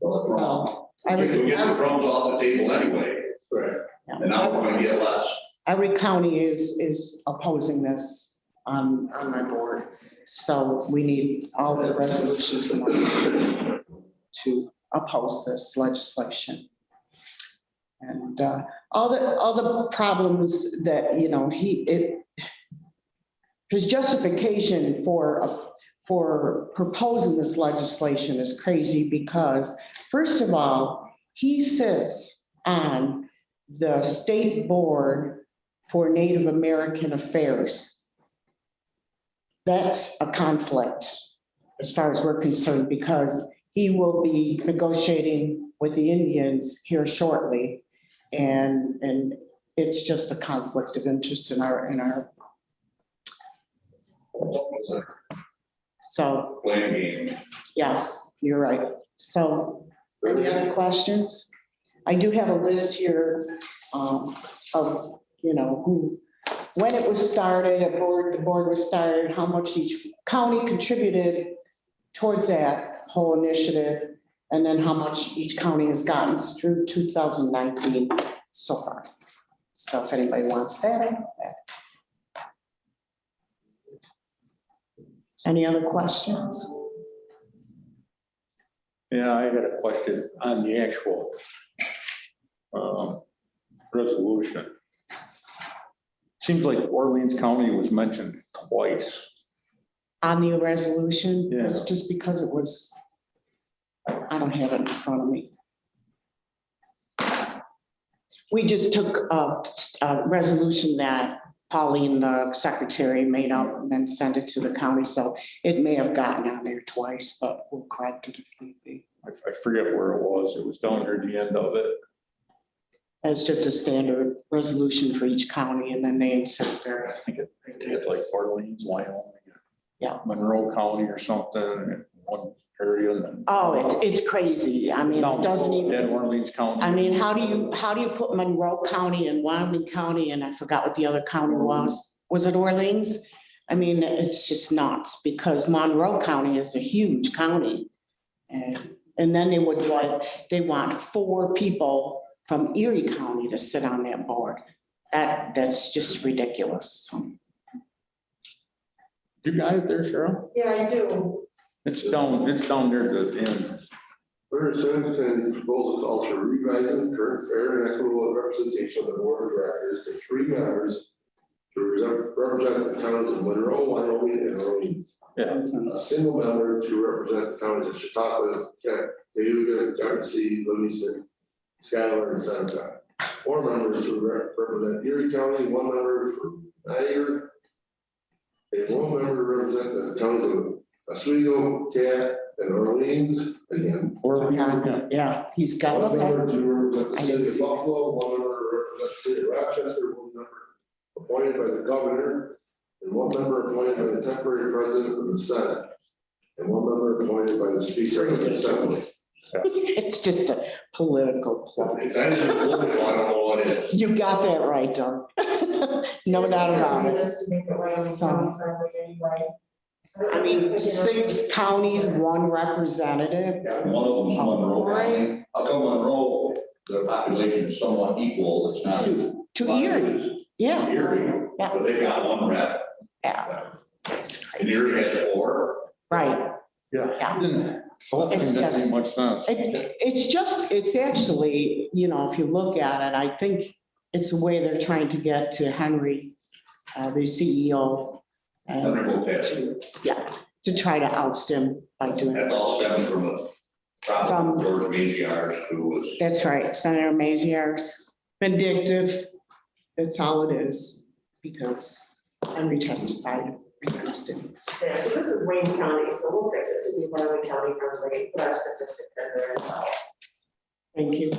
[SPEAKER 11] So it's wrong.
[SPEAKER 6] So
[SPEAKER 11] We get the crumbs off the table anyway,
[SPEAKER 5] Right.
[SPEAKER 11] and now we're gonna get less.
[SPEAKER 6] every county is opposing this on my board. So we need all the resolutions from to oppose this legislation. And all the problems that, you know, his justification for proposing this legislation is crazy because, first of all, he sits on the State Board for Native American Affairs. That's a conflict as far as we're concerned, because he will be negotiating with the Indians here shortly. And it's just a conflict of interest in our. So,
[SPEAKER 11] Playing game.
[SPEAKER 6] yes, you're right. So, any other questions? I do have a list here of, you know, who, when it was started, the board was started, how much each county contributed towards that whole initiative, and then how much each county has gotten through 2019 so far. So if anybody wants that, I have that. Any other questions?
[SPEAKER 9] Yeah, I got a question on the actual resolution. Seems like Orleans County was mentioned twice.
[SPEAKER 6] On the resolution, it's
[SPEAKER 9] Yeah.
[SPEAKER 6] just because it was, I don't have it in front of me. We just took a resolution that Pauline, the secretary, made up and then sent it to the county, so it may have gotten on there twice, but we'll correct it if need be.
[SPEAKER 9] I forget where it was. It was down near the end of it.
[SPEAKER 6] It's just a standard resolution for each county, and then they insert their.
[SPEAKER 9] I think it's like Orleans, Wyoming.
[SPEAKER 6] Yeah.
[SPEAKER 9] Monroe County or something, in one area and then.
[SPEAKER 6] Oh, it's crazy. I mean, it doesn't even.
[SPEAKER 9] Then Orleans County.
[SPEAKER 6] I mean, how do you put Monroe County and Wyoming County, and I forgot what the other county was. Was it Orleans? I mean, it's just nuts because Monroe County is a huge county. And then they want 4 people from Erie County to sit on that board. That's just ridiculous.
[SPEAKER 9] You got it there, Cheryl?
[SPEAKER 8] Yeah, I do.
[SPEAKER 9] It's down near the end.
[SPEAKER 5] Under Senate County's proposal calls for revising current fair and equitable representation of the board of directors to 3 members to represent the counties of Monroe, Wyoming, and Orleans.
[SPEAKER 9] Yeah.
[SPEAKER 5] A single member to represent the counties of Chautauqua, Cayuga, Genesee, Livingston, Schuyler, and Seneca. 4 members to represent Erie County, 1 member for Niagara, and 1 member to represent the counties of Oswego, Cat, and Orleans, again.
[SPEAKER 6] Yeah, he's got,
[SPEAKER 5] One
[SPEAKER 6] okay.
[SPEAKER 5] member to represent the
[SPEAKER 6] I
[SPEAKER 5] city
[SPEAKER 6] didn't
[SPEAKER 5] of
[SPEAKER 6] see that.
[SPEAKER 5] Buffalo, 1 member to represent the city of Rochester, 1 member appointed by the governor, and 1 member appointed by the temporary president of the Senate, and 1 member appointed by the speaker of the Assembly.
[SPEAKER 6] It's just a political club.
[SPEAKER 11] If that isn't political, I don't know what is.
[SPEAKER 6] You got that right, Doug. No doubt about it.
[SPEAKER 8] This to make it Wyoming
[SPEAKER 6] So-
[SPEAKER 8] County friendly anyway.
[SPEAKER 6] I mean, 6 counties, 1 representative.
[SPEAKER 11] One of them's Monroe
[SPEAKER 6] Right.
[SPEAKER 11] County. How come Monroe, the population is somewhat equal, it's not.
[SPEAKER 6] To Erie, yeah,
[SPEAKER 11] Erie,
[SPEAKER 6] Yeah.
[SPEAKER 11] but they got 1 rep,
[SPEAKER 6] yeah. It's
[SPEAKER 11] and
[SPEAKER 6] crazy.
[SPEAKER 11] Erie has 4.
[SPEAKER 6] Right,
[SPEAKER 9] Yeah.
[SPEAKER 6] Yeah.
[SPEAKER 9] Didn't, whole thing
[SPEAKER 6] It's
[SPEAKER 9] didn't
[SPEAKER 6] just-
[SPEAKER 9] make much sense.
[SPEAKER 6] it's actually, you know, if you look at it, I think it's the way they're trying to get to Henry, the CEO.
[SPEAKER 11] Henry Lopez.
[SPEAKER 6] To try to oust him by doing,
[SPEAKER 11] That all stems from a problem with George Maziarz, who was.
[SPEAKER 6] that's right, Senator Maziarz, vindictive, that's all it is, because Henry testified against him.
[SPEAKER 8] Yeah, so this is Wayne County, so we'll fix it to be Wyoming County friendly, put our statistics in there as well.
[SPEAKER 6] Thank you.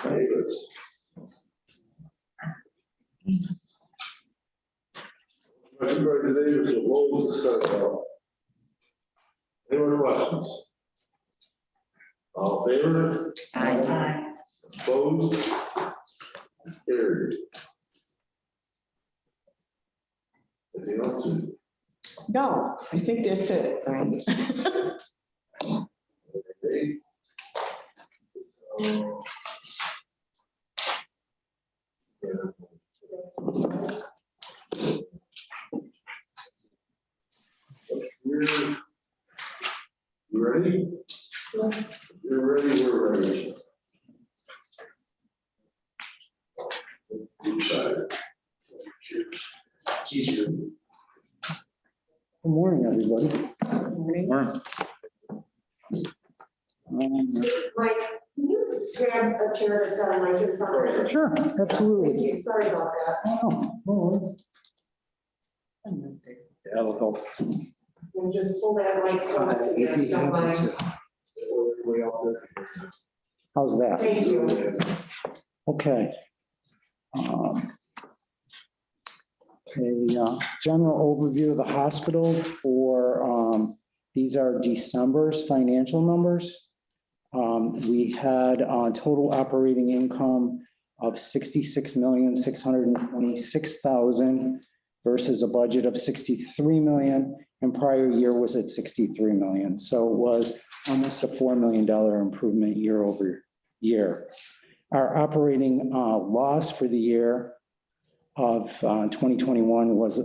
[SPEAKER 5] Davis. Supervisor Davis will close the Senate vote. Any more questions? All in favor?
[SPEAKER 6] Aye.
[SPEAKER 5] Opposed? Carried. Anything else? Susan?
[SPEAKER 6] No, I think that's it.
[SPEAKER 5] Okay. You ready? You're ready, we're ready. Decide. Cheers. Easier.
[SPEAKER 13] Good morning, everybody.
[SPEAKER 6] Morning.
[SPEAKER 8] Mike, can you just grab a chair that's got a mic in front of it?
[SPEAKER 13] Sure,
[SPEAKER 8] Thank
[SPEAKER 13] absolutely.
[SPEAKER 8] you, sorry about that.
[SPEAKER 13] Oh, no
[SPEAKER 9] That'll help.
[SPEAKER 8] And just pull that mic close to you, if you don't mind.
[SPEAKER 5] Everybody out there.
[SPEAKER 13] How's that?
[SPEAKER 8] Thank you.
[SPEAKER 13] Okay. A general overview of the hospital for, these are December's financial numbers. We had total operating income of $66,626,000 versus a budget of 63 million, and prior year was at 63 million. So it was almost a $4 million improvement year over year. Our operating loss for the year of 2021 was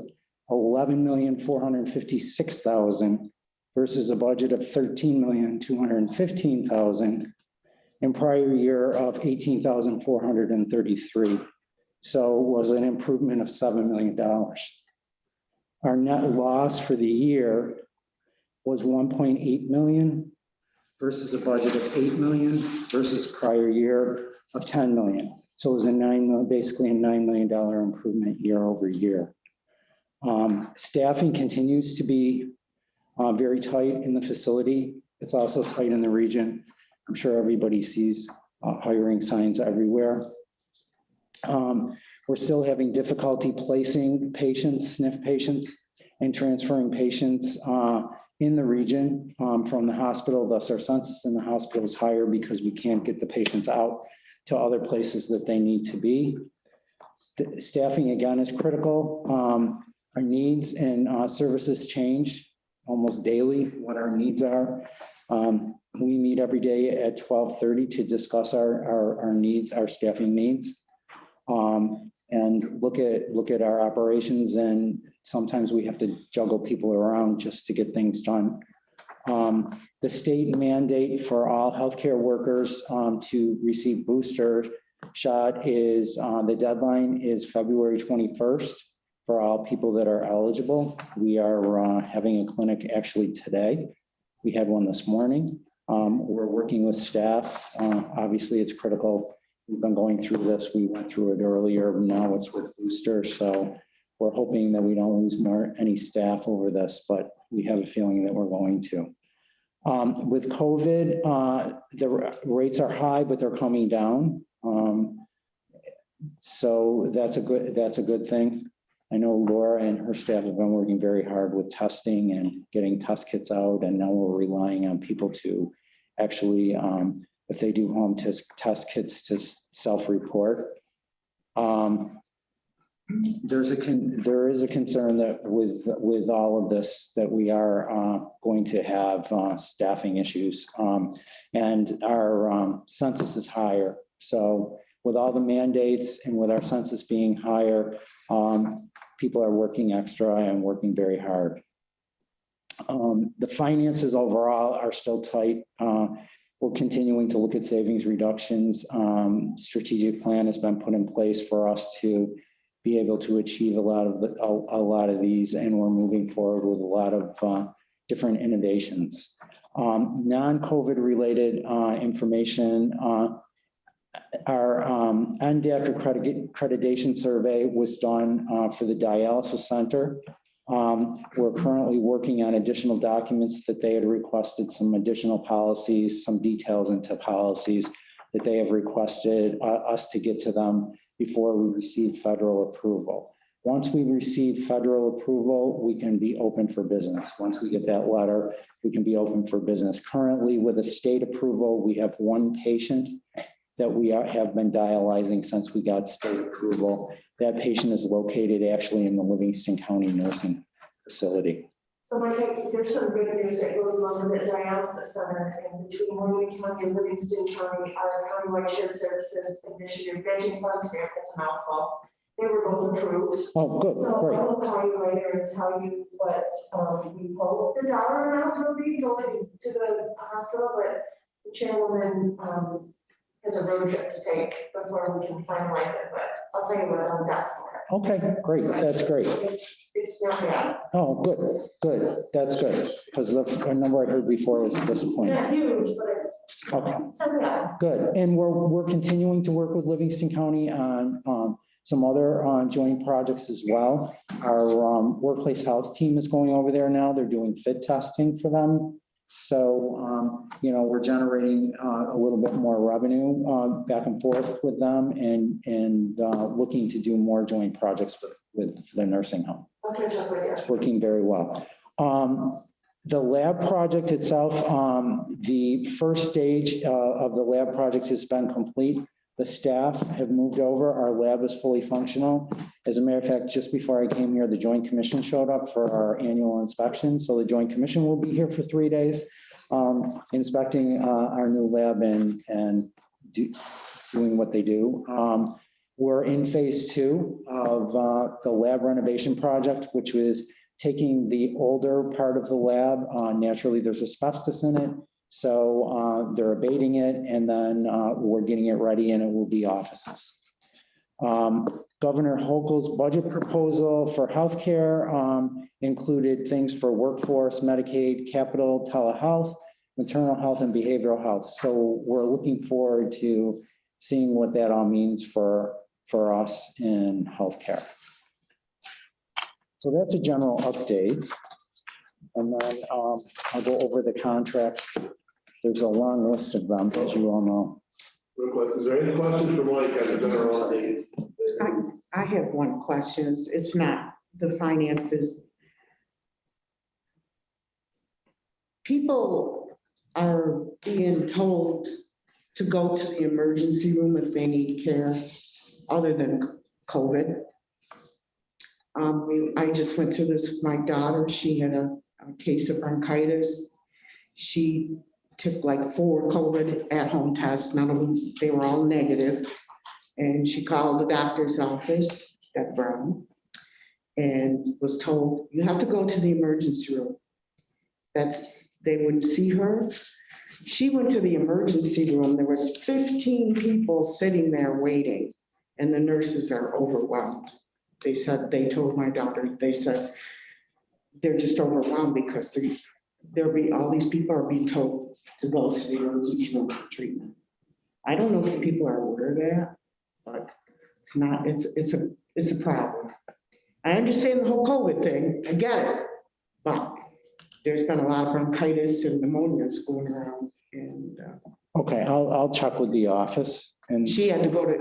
[SPEAKER 13] 11,456,000 versus a budget of 13,215,000, and prior year of 18,433. So it was an improvement of $7 million. Our net loss for the year was 1.8 million versus a budget of 8 million versus prior year of 10 million. So it was basically a $9 million improvement year over year. Staffing continues to be very tight in the facility. It's also tight in the region. I'm sure everybody sees hiring signs everywhere. We're still having difficulty placing patients, SNF patients, and transferring patients in the region from the hospital. Thus, our census in the hospital is higher because we can't get the patients out to other places that they need to be. Staffing, again, is critical. Our needs and services change almost daily, what our needs are. We meet every day at 12:30 to discuss our needs, our staffing needs. and look at our operations, and sometimes we have to juggle people around just to get things done. The state mandate for all healthcare workers to receive booster shot is, the deadline is February 21st for all people that are eligible. We are having a clinic actually today. We had one this morning. We're working with staff. Obviously, it's critical. We've been going through this. We went through it earlier. Now it's with booster. So we're hoping that we don't lose any staff over this, but we have a feeling that we're going to. With COVID, the rates are high, but they're coming down. So that's a good thing. I know Laura and her staff have been working very hard with testing and getting test kits out, and now we're relying on people to actually, if they do home test kits, to self-report. There is a concern that with all of this, that we are going to have staffing issues, and our census is higher. So with all the mandates and with our census being higher, people are working extra and working very hard. The finances overall are still tight. We're continuing to look at savings reductions. Strategic plan has been put in place for us to be able to achieve a lot of these, and we're moving forward with a lot of different innovations. Non-COVID related information. Our NDAC accreditation survey was done for the dialysis center. We're currently working on additional documents that they had requested, some additional policies, some details into policies that they have requested us to get to them before we receive federal approval. Once we receive federal approval, we can be open for business. Once we get that letter, we can be open for business. Currently, with a state approval, we have one patient that we have been dialyzing since we got state approval. That patient is located actually in the Livingston County Nursing Facility.
[SPEAKER 8] So Mike, there's some good news that goes along with the dialysis center, and between Morgan County and Livingston County, our countywide shared services initiative, matching funds grant, that's a mouthful. They were both approved.
[SPEAKER 13] Oh, good,
[SPEAKER 8] So
[SPEAKER 13] great.
[SPEAKER 8] I will call you later and tell you what we hope the dollar amount will be going to the hospital, but the chairwoman has a road trip to take before we can finalize it, but I'll tell you what it's on death for.
[SPEAKER 13] Okay, great, that's great.
[SPEAKER 8] It's not bad.
[SPEAKER 13] Oh, good, that's good, because the number I heard before was
[SPEAKER 8] It's
[SPEAKER 13] disappointing.
[SPEAKER 8] not huge, but it's,
[SPEAKER 13] Okay,
[SPEAKER 8] so yeah.
[SPEAKER 13] good, and we're continuing to work with Livingston County on some other joint projects as well. Our workplace health team is going over there now. They're doing fit testing for them. So, we're generating a little bit more revenue back and forth with them, and looking to do more joint projects with the nursing home.
[SPEAKER 8] I'll catch up with you.
[SPEAKER 13] It's working very well. The lab project itself, the first stage of the lab project has been complete. The staff have moved over. Our lab is fully functional. As a matter of fact, just before I came here, the Joint Commission showed up for our annual inspection. So the Joint Commission will be here for 3 days, inspecting our new lab and doing what they do. We're in phase 2 of the lab renovation project, which was taking the older part of the lab. Naturally, there's asbestos in it. So they're abating it, and then we're getting it ready, and it will be offices. Governor Hochul's budget proposal for healthcare included things for workforce, Medicaid, capital, telehealth, maternal health, and behavioral health. So we're looking forward to seeing what that all means for us in healthcare. So that's a general update. And then I'll go over the contracts. There's a long list of them, as you all know.
[SPEAKER 5] Real quick, is there any questions for Mike on the general update?
[SPEAKER 14] I have one question. It's not the finances. People are being told to go to the emergency room if they need care other than COVID. I just went through this with my daughter. She had a case of bronchitis. She took like 4 COVID at-home tests. None of them, they were all negative. And she called the doctor's office at Brown and was told, you have to go to the emergency room. That they wouldn't see her. She went to the emergency room. There was 15 people sitting there waiting, and the nurses are overwhelmed. They said, they told my daughter, they said, they're just overwhelmed because all these people are being told to go to the emergency room for treatment. I don't know if people are aware of that, but it's not, it's a problem. I understand the whole COVID thing, I get it, but there's been a lot of bronchitis and pneumonias going around, and
[SPEAKER 13] Okay, I'll check with the office and.
[SPEAKER 14] she actually had to go to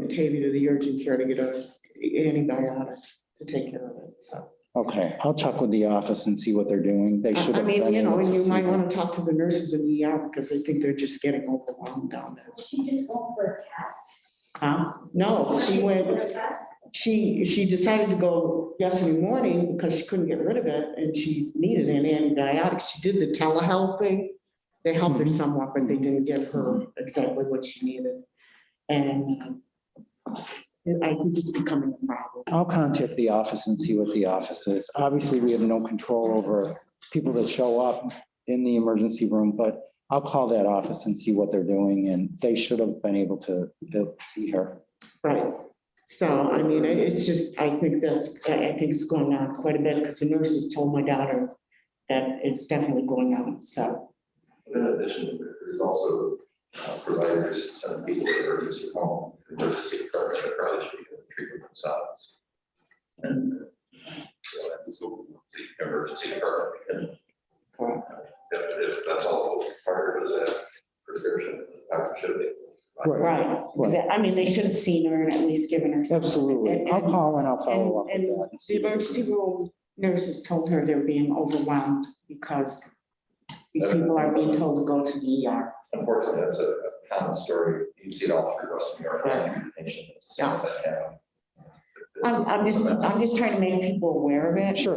[SPEAKER 14] Batavia to the urgent care to get an antibiotic to take care of it, so.
[SPEAKER 13] Okay, I'll check with the office and see what they're doing. They should
[SPEAKER 14] I
[SPEAKER 13] have
[SPEAKER 14] mean,
[SPEAKER 13] been
[SPEAKER 14] you know,
[SPEAKER 13] able
[SPEAKER 14] and
[SPEAKER 13] to
[SPEAKER 14] you
[SPEAKER 13] see
[SPEAKER 14] might
[SPEAKER 13] them.
[SPEAKER 14] want to talk to the nurses in the ER because I think they're just getting overwhelmed down there.
[SPEAKER 1] She just went for a test.
[SPEAKER 14] No, she went,
[SPEAKER 1] For a test?
[SPEAKER 14] she decided to go yesterday morning because she couldn't get rid of it and she needed an antibiotic. She did the telehealth thing. They helped her somewhat, but they didn't give her exactly what she needed. And I think it's becoming a problem.
[SPEAKER 13] I'll contact the office and see what the office is. Obviously, we have no control over people that show up in the emergency room, but I'll call that office and see what they're doing, and they should have been able to see her.
[SPEAKER 14] Right. So, I mean, it's just, I think it's going on quite a bit because the nurses told my daughter that it's definitely going on, so.
[SPEAKER 2] In addition, there's also providers sending people to emergency home, emergency department that probably should be getting treatment themselves. And this will the emergency department. If that's all required as a prescription, doctor should be.
[SPEAKER 14] Right. I mean, they should have seen her and at least given her. something.
[SPEAKER 13] Absolutely. I'll call and I'll follow up with
[SPEAKER 14] And
[SPEAKER 13] that. and see
[SPEAKER 14] the
[SPEAKER 13] what they're
[SPEAKER 14] emergency
[SPEAKER 13] doing.
[SPEAKER 14] room nurses told her they're being overwhelmed because these people are being told to go to the ER.
[SPEAKER 2] Unfortunately, that's a common story. You see it all through Western New York, all through the nation. It's the same thing.
[SPEAKER 14] I'm just trying to make people aware of it.
[SPEAKER 13] Sure.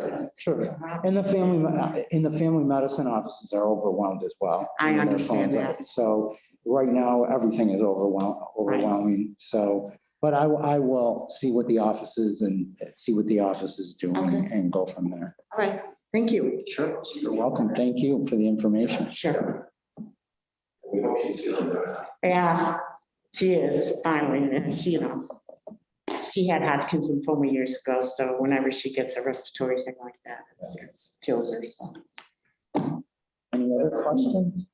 [SPEAKER 13] And the family medicine offices are overwhelmed as well.
[SPEAKER 14] I
[SPEAKER 13] mean, their
[SPEAKER 14] understand
[SPEAKER 13] phones are-
[SPEAKER 14] that.
[SPEAKER 13] So right now, everything is overwhelming. So, but I will see what the office is and see what the office is doing
[SPEAKER 14] Okay.
[SPEAKER 13] and go from there.
[SPEAKER 14] All right, thank you.
[SPEAKER 13] Sure. You're welcome. Thank you for the information.
[SPEAKER 14] Sure.
[SPEAKER 2] We hope she's feeling better.
[SPEAKER 14] Yeah, she is finally, and she had Hodgkin's lymphoma years ago, so whenever she gets a respiratory thing like that, it kills her, so.
[SPEAKER 13] Any other questions?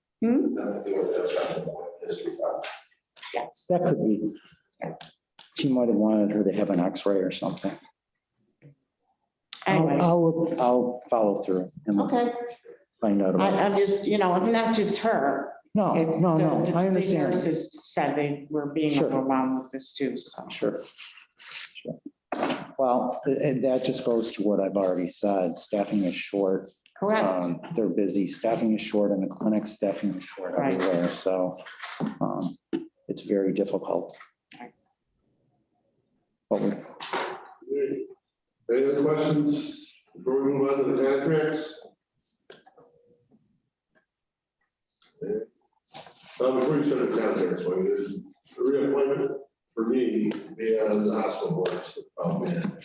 [SPEAKER 14] Yes.
[SPEAKER 13] That could be. She might have wanted her to have an X-ray or something.
[SPEAKER 14] Anyways,
[SPEAKER 13] I'll follow through and
[SPEAKER 14] okay,
[SPEAKER 13] find out about it.
[SPEAKER 14] I'm just, not just her.
[SPEAKER 13] No,
[SPEAKER 14] It's
[SPEAKER 13] no,
[SPEAKER 14] the
[SPEAKER 13] I understand.
[SPEAKER 14] nurses said they were being
[SPEAKER 13] Sure.
[SPEAKER 14] overwhelmed with this too, so.
[SPEAKER 13] Sure. Well, and that just goes to what I've already said. Staffing is short.
[SPEAKER 14] Correct.
[SPEAKER 13] They're busy. Staffing is short in the clinic, staffing is short
[SPEAKER 14] Right.
[SPEAKER 13] everywhere. So it's very difficult. But we,
[SPEAKER 5] Any other questions before we move on to the contracts? Before you start the contracts, well, there's a reappointment for me to be on the hospital board. Oh, man.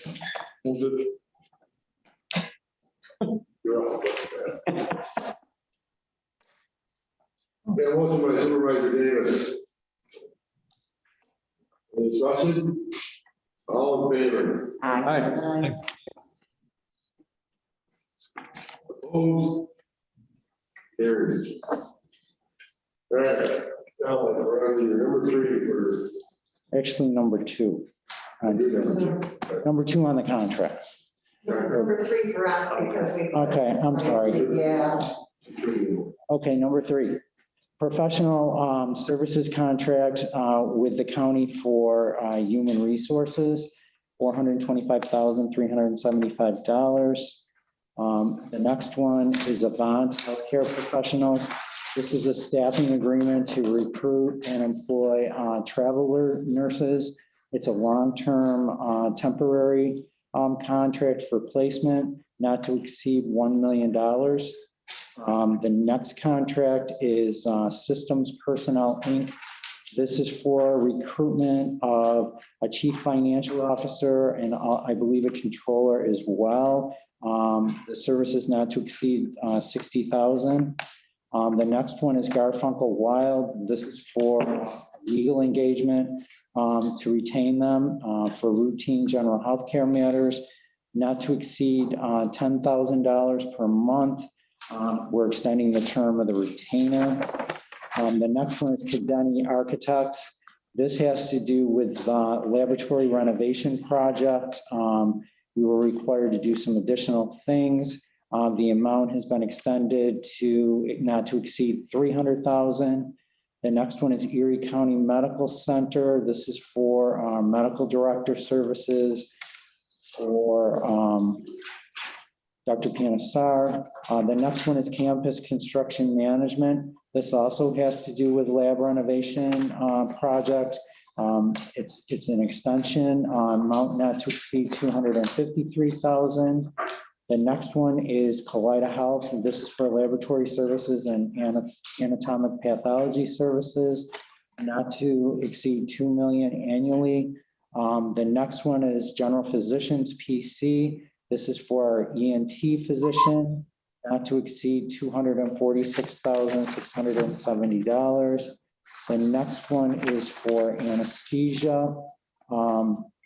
[SPEAKER 5] You're off. Yeah, motion by Supervisor Davis. Any discussion? All in favor?
[SPEAKER 14] Aye.
[SPEAKER 5] Opposed? Carried. All right, now we're on to your number 3 for.
[SPEAKER 13] actually, number 2. Number 2 on the contracts.
[SPEAKER 8] Number 3 for us because we.
[SPEAKER 13] Okay, I'm sorry.
[SPEAKER 14] Yeah.
[SPEAKER 13] Okay, number 3, professional services contract with the county for human resources, $425,375. The next one is Avant Healthcare Professionals. This is a staffing agreement to recruit and employ traveler nurses. It's a long-term temporary contract for placement, not to exceed $1 million. The next contract is Systems Personnel Inc. This is for recruitment of a chief financial officer and I believe a controller as well. The service is not to exceed 60,000. The next one is Garfunkel Wild. This is for legal engagement to retain them for routine general healthcare matters, not to exceed $10,000 per month. We're extending the term of the retainer. The next one is Kadani Architects. This has to do with the laboratory renovation project. We were required to do some additional things. The amount has been extended to not to exceed $300,000. The next one is Erie County Medical Center. This is for medical director services for Dr. Panasar. The next one is Campus Construction Management. This also has to do with lab renovation project. It's an extension on amount not to exceed $253,000. The next one is Kaleida Health. This is for laboratory services and anatomic pathology services, not to exceed $2 million annually. The next one is General Physicians PC. This is for our ENT physician, not to exceed $246,670. The next one is for anesthesia.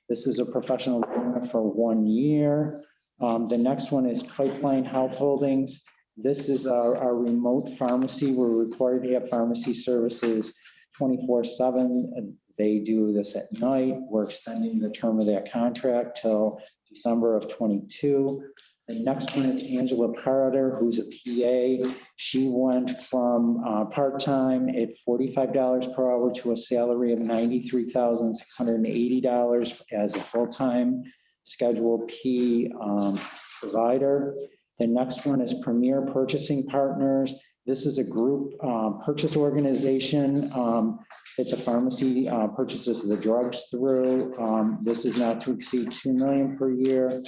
[SPEAKER 13] This is a professional agreement for 1 year. The next one is Pipeline Health Holdings. This is our remote pharmacy. We're required to have pharmacy services 24/7. They do this at night. We're extending the term of that contract till December of 22. The next one is Angela Carter, who's a PA. She went from part-time at $45 per hour to a salary of $93,680 as a full-time Schedule P provider. The next one is Premier Purchasing Partners. This is a group purchase organization that the pharmacy purchases the drugs through. This is not to exceed $2 million per year.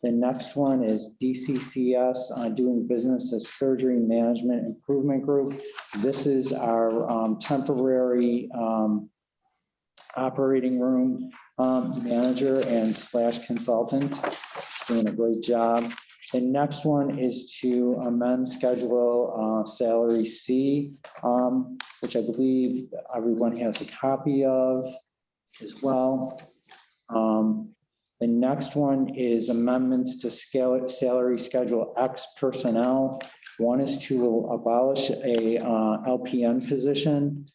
[SPEAKER 13] The next one is DCCS, doing business as Surgery Management Improvement Group. This is our temporary operating room manager and / consultant, doing a great job. The next one is to amend Schedule Salary C, which I believe everyone has a copy of as well. The next one is amendments to Salary Schedule X personnel. One is to abolish a LPN position.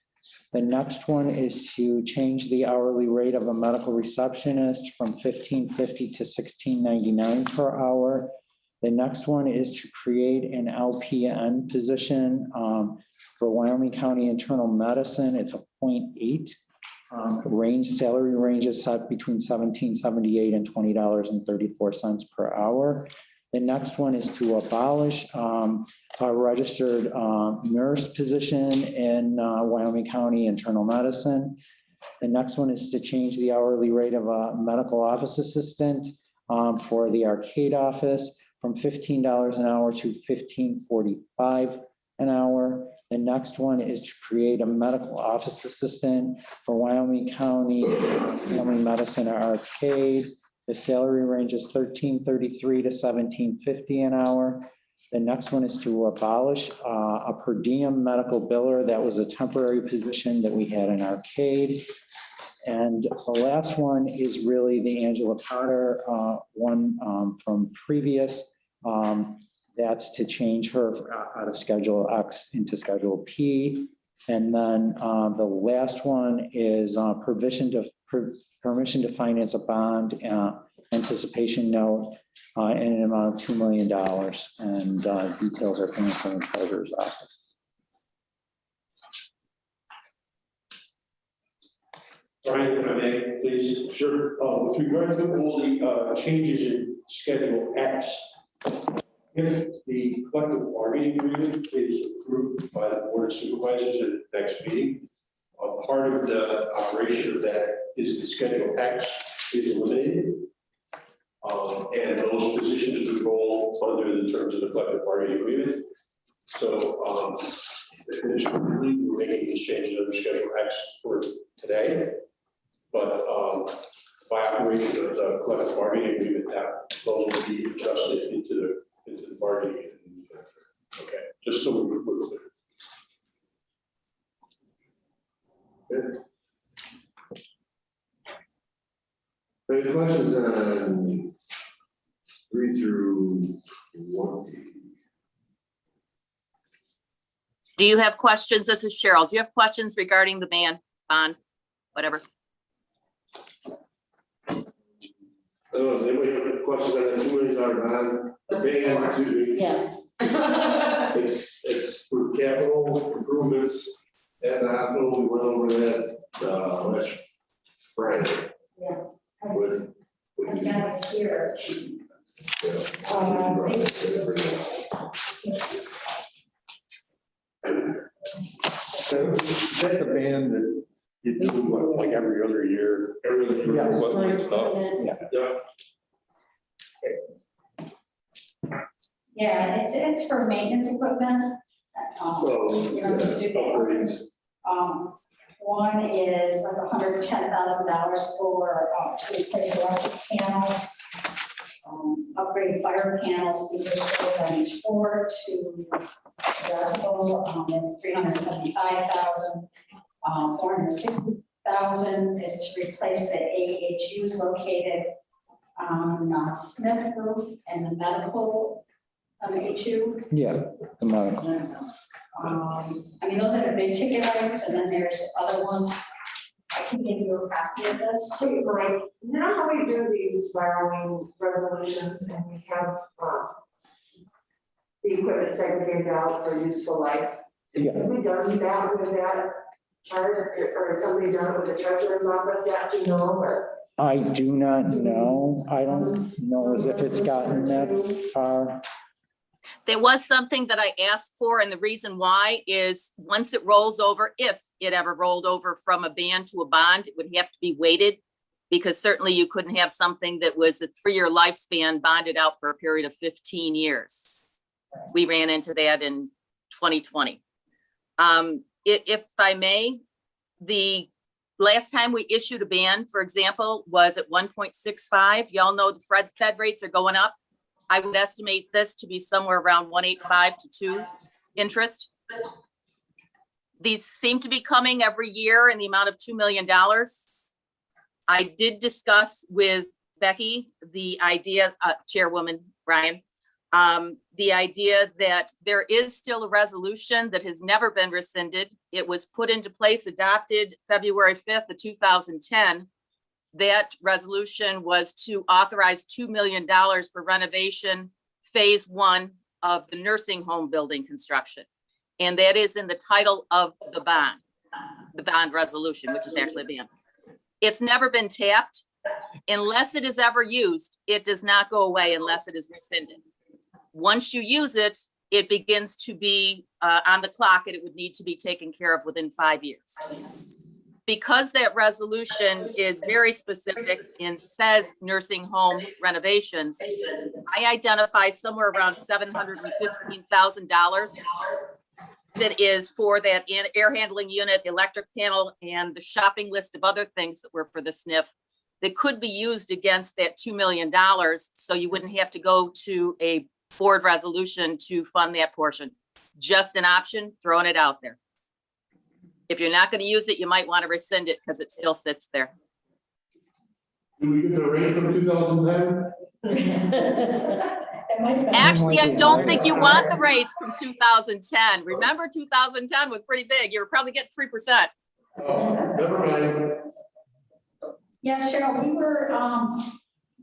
[SPEAKER 13] The next one is to change the hourly rate of a medical receptionist from $15.50 to $16.99 per hour. The next one is to create an LPN position for Wyoming County Internal Medicine. It's a 0.8. Salary range is set between $17.78 and $20.34 per hour. The next one is to abolish a registered nurse position in Wyoming County Internal Medicine. The next one is to change the hourly rate of a medical office assistant for the Arcade office from $15 an hour to $15.45 an hour. The next one is to create a medical office assistant for Wyoming County Family Medicine Arcade. The salary range is $13.33 to $17.50 an hour. The next one is to abolish a per diem medical biller. That was a temporary position that we had in Arcade. And the last one is really the Angela Carter one from previous. That's to change her out of Schedule X into Schedule P. And then the last one is permission to finance a bond anticipation note in an amount of $2 million. And details are coming from the treasurer's office.
[SPEAKER 2] Brian, can I make, please? Sure. With regard to all the changes in Schedule X, if the collective bargaining agreement is approved by the Board of Supervisors at the next meeting, part of the operation of that is the Schedule X is eliminated. And those positions would roll under the terms of the collective bargaining agreement. So initially, we were making these changes under Schedule X for today. But by operation of the collective bargaining agreement, that those will be adjusted into the bargaining. Okay, just so we're clear.
[SPEAKER 5] Good. Any questions on 3 through 20?
[SPEAKER 15] Do you have questions? This is Cheryl. Do you have questions regarding the bond, whatever?
[SPEAKER 5] I don't know, anybody have any questions on the $2 million bond? Excuse me.
[SPEAKER 6] Yeah.
[SPEAKER 5] It's for capital improvements at the hospital. We went over that last Friday.
[SPEAKER 1] Yeah.
[SPEAKER 5] With.
[SPEAKER 1] I got it here.
[SPEAKER 9] Is that the band that you do what, like every other year? Every other year, equipment and stuff?
[SPEAKER 1] Yeah, it's for maintenance equipment. You know, to do that. One is like $110,000 for to replace electric panels, upgrade fire panels, because those on each floor to adjustable. It's $375,000. $460,000 is to replace the AHUs located on Smith roof and the medical HU.
[SPEAKER 13] Yeah, the medical.
[SPEAKER 1] I mean, those are the big ticket items, and then there's other ones. I can give you a copy of this.
[SPEAKER 8] Wait, Mike, you know how we do these borrowing resolutions and we have, the equipment segregated out for useful life?
[SPEAKER 13] Yeah.
[SPEAKER 8] Have we done that with that chart, or has somebody done it with the treasurer's office yet, do you know, or?
[SPEAKER 13] I do not know. I don't know as if it's gotten that far.
[SPEAKER 15] There was something that I asked for, and the reason why is once it rolls over, if it ever rolled over from a band to a bond, it would have to be weighted, because certainly you couldn't have something that was a 3-year lifespan bonded out for a period of 15 years. We ran into that in 2020. If I may, the last time we issued a band, for example, was at 1.65. Y'all know the Fed rates are going up. I would estimate this to be somewhere around 1.85 to 2 interest. These seem to be coming every year in the amount of $2 million. I did discuss with Becky the idea, Chairwoman Ryan, the idea that there is still a resolution that has never been rescinded. It was put into place, adopted February 5th of 2010. That resolution was to authorize $2 million for renovation, phase 1 of the nursing home building construction. And that is in the title of the bond resolution, which is actually a band. It's never been tapped. Unless it is ever used, it does not go away unless it is rescinded. Once you use it, it begins to be on the clock, and it would need to be taken care of within 5 years. Because that resolution is very specific and says nursing home renovations, I identify somewhere around $715,000 that is for that air handling unit, the electric panel, and the shopping list of other things that were for the SNF that could be used against that $2 million. So you wouldn't have to go to a board resolution to fund that portion. Just an option, throwing it out there. If you're not going to use it, you might want to rescind it because it still sits there.
[SPEAKER 5] Do we get the rate from 2010?
[SPEAKER 15] Actually, I don't think you want the rates from 2010. Remember, 2010 was pretty big. You were probably getting 3%.
[SPEAKER 5] Oh, never mind.
[SPEAKER 1] Yeah, Cheryl,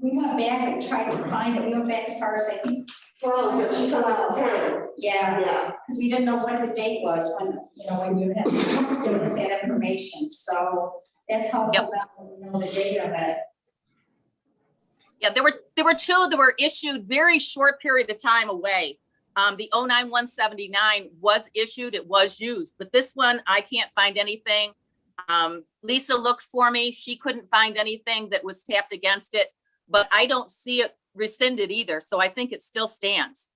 [SPEAKER 1] we went back and tried to find it. We went back as far as I think.
[SPEAKER 8] Well, but she's talking about 10.
[SPEAKER 1] Yeah,
[SPEAKER 8] Yeah.
[SPEAKER 1] because we didn't know what the date was when you had given us that information. So that's how we know the date of it.
[SPEAKER 15] Yeah, there were two that were issued very short period of time away. The 09-179 was issued, it was used, but this one, I can't find anything. Lisa looked for me. She couldn't find anything that was tapped against it, but I don't see it rescinded either. So I think it still stands.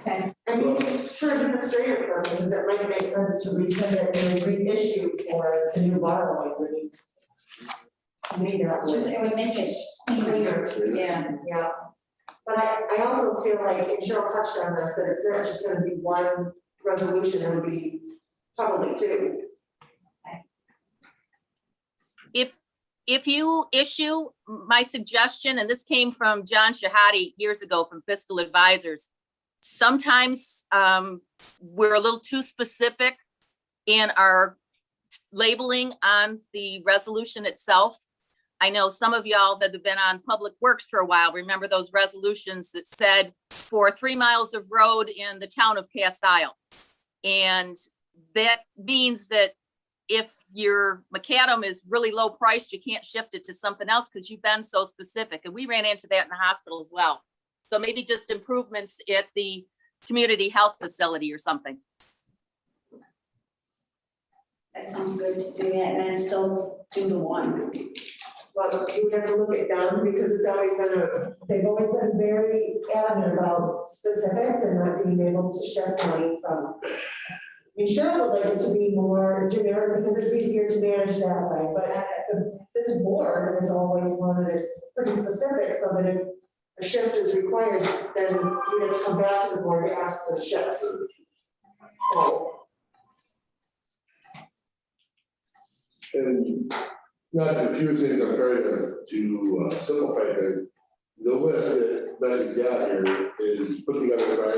[SPEAKER 1] Okay.
[SPEAKER 8] I mean, for administrative purposes, it might make sense to resend it and reissue for the new borrowing agreement. Maybe that
[SPEAKER 1] Just,
[SPEAKER 8] would,
[SPEAKER 1] it would make it cleaner, yeah.
[SPEAKER 8] yeah. But I also feel like, and Cheryl touched on this, that it's not just gonna be one resolution, it would be probably two.
[SPEAKER 15] If you issue, my suggestion, and this came from John Shahadi years ago from Fiscal Advisors, sometimes we're a little too specific in our labeling on the resolution itself. I know some of y'all that have been on Public Works for a while, remember those resolutions that said for 3 miles of road in the town of Cast Isle. And that means that if your macadam is really low priced, you can't shift it to something else because you've been so specific. And we ran into that in the hospital as well. So maybe just improvements at the community health facility or something.
[SPEAKER 1] That sounds good to do that, and then still do the one.
[SPEAKER 8] Well, you would have to look it down because it's always been they've always been very adamant about specifics and not being able to shift money from. I mean, Cheryl would like it to be more generic because it's easier to manage that way, but this board has always wanted it pretty specific so that if a shift is required, then you have to come back to the board to ask for the shift. So.
[SPEAKER 5] And not to confuse things, I'm trying to simplify things. The list that Becky's got here is put together by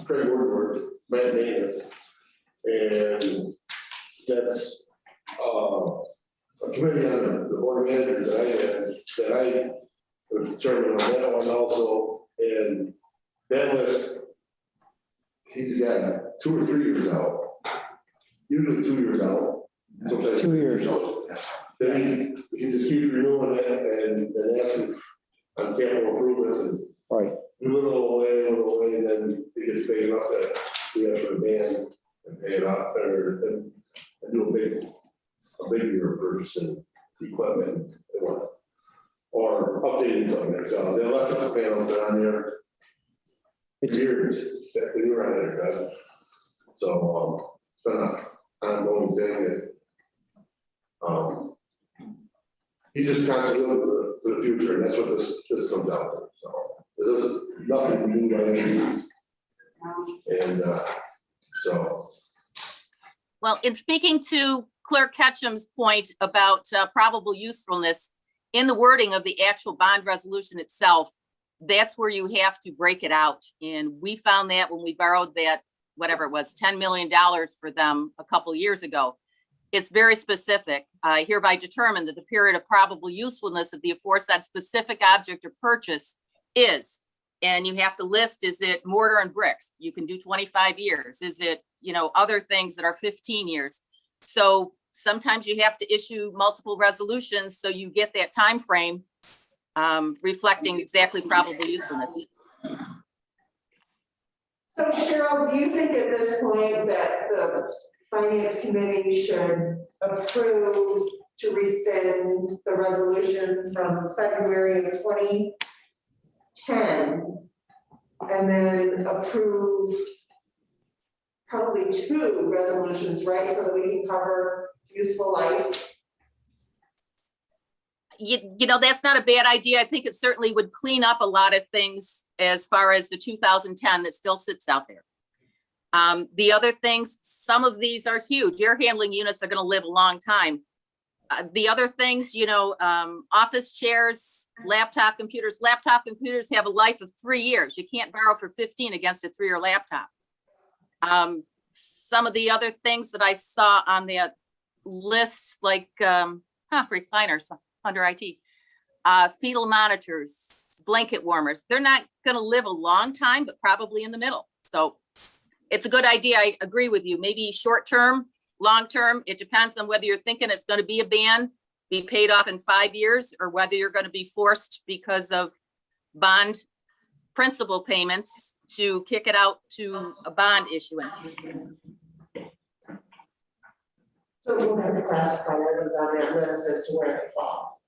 [SPEAKER 5] Craig Woodward, Matt Maintenance. And that's a committee on the board of managers that I was determined on that one also. And that list, he's got 2 or 3 years out. Usually 2 years out. Sometimes
[SPEAKER 13] 2 years.
[SPEAKER 5] Then he just keeps renewing it and asking on capital improvements and
[SPEAKER 13] Right.
[SPEAKER 5] little away, and then it gets paid off that we have to ban and pay it off and do a big year purchase and equipment or updating equipment. So the electrical panels are on there.
[SPEAKER 13] It's-
[SPEAKER 5] Years that we were on there, guys. So it's been an ongoing thing that he just constantly looking for the future, and that's what this comes out to. So this is nothing new by any means. And so.
[SPEAKER 15] Well, in speaking to Clerk Ketchum's point about probable usefulness, in the wording of the actual bond resolution itself, that's where you have to break it out. And we found that when we borrowed that, whatever it was, $10 million for them a couple years ago. It's very specific. I hereby determine that the period of probable usefulness of the aforesaid specific object or purchase is, and you have to list, is it mortar and bricks? You can do 25 years. Is it, other things that are 15 years? So sometimes you have to issue multiple resolutions so you get that time frame reflecting exactly probable usefulness.
[SPEAKER 8] So Cheryl, do you think at this point that the finance committee should approve to rescind the resolution from February of 2010 and then approve probably 2 resolutions, right? So that we can cover useful life?
[SPEAKER 15] That's not a bad idea. I think it certainly would clean up a lot of things as far as the 2010 that still sits out there. The other things, some of these are huge. Air handling units are going to live a long time. The other things, office chairs, laptop computers have a life of 3 years. You can't borrow for 15 against a 3-year laptop. Some of the other things that I saw on the list, like recliners under IT, fetal monitors, blanket warmers, they're not going to live a long time, but probably in the middle. So it's a good idea. I agree with you. Maybe short-term, long-term, it depends on whether you're thinking it's going to be a ban, be paid off in 5 years, or whether you're going to be forced because of bond principal payments to kick it out to a bond issuance.
[SPEAKER 8] So we'll have to classify items on that list as to where they fall.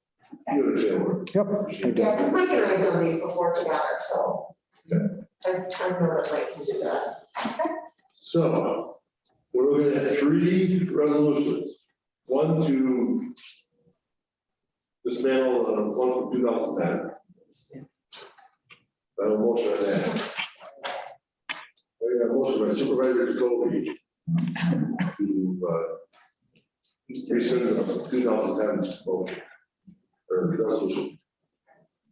[SPEAKER 5] You understand what?
[SPEAKER 13] Yep.
[SPEAKER 8] Yeah, because Mike and I have done these before together, so. I'm not like to do that.
[SPEAKER 5] So, we're looking at 3 resolutions. One to dismantle the one from 2010. I have a motion on that. I got a motion by Supervisor Jacoby to rescind the 2010 motion or resolution.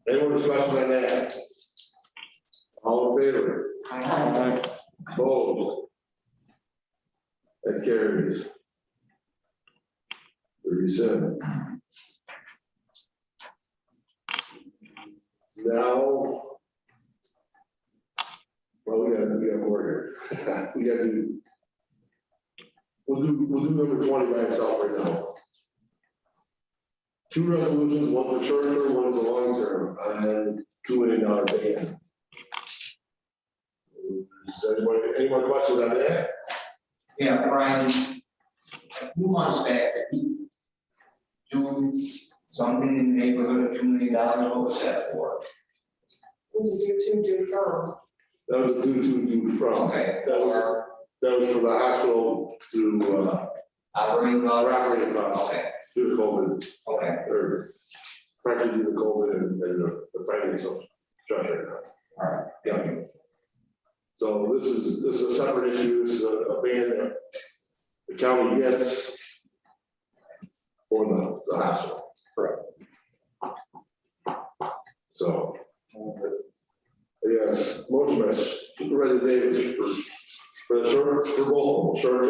[SPEAKER 5] Any more discussion on that? All in favor? Opposed? That carries. The rescind. Now, well, we got more here. We got to do, we'll do number 20 by itself right now. 2 resolutions, one for short term, one for long term, and $2 million ban. Does any more questions on that?
[SPEAKER 11] Yeah, Brian, a few months back, you do something in the neighborhood of $2 million, what was that for?
[SPEAKER 8] What's it do from?
[SPEAKER 5] That was due from.
[SPEAKER 11] Okay.
[SPEAKER 5] That was for the hospital to,
[SPEAKER 11] Operating costs?
[SPEAKER 5] operating costs.
[SPEAKER 11] Okay,
[SPEAKER 5] Due to COVID,
[SPEAKER 11] okay,
[SPEAKER 5] or practically due to COVID and the financial structure.
[SPEAKER 11] all right, yeah.
[SPEAKER 5] So this is a separate issue. This is a ban that the county gets for the hospital. Correct. So, yes, motion by Supervisor Davis for the short term and long term.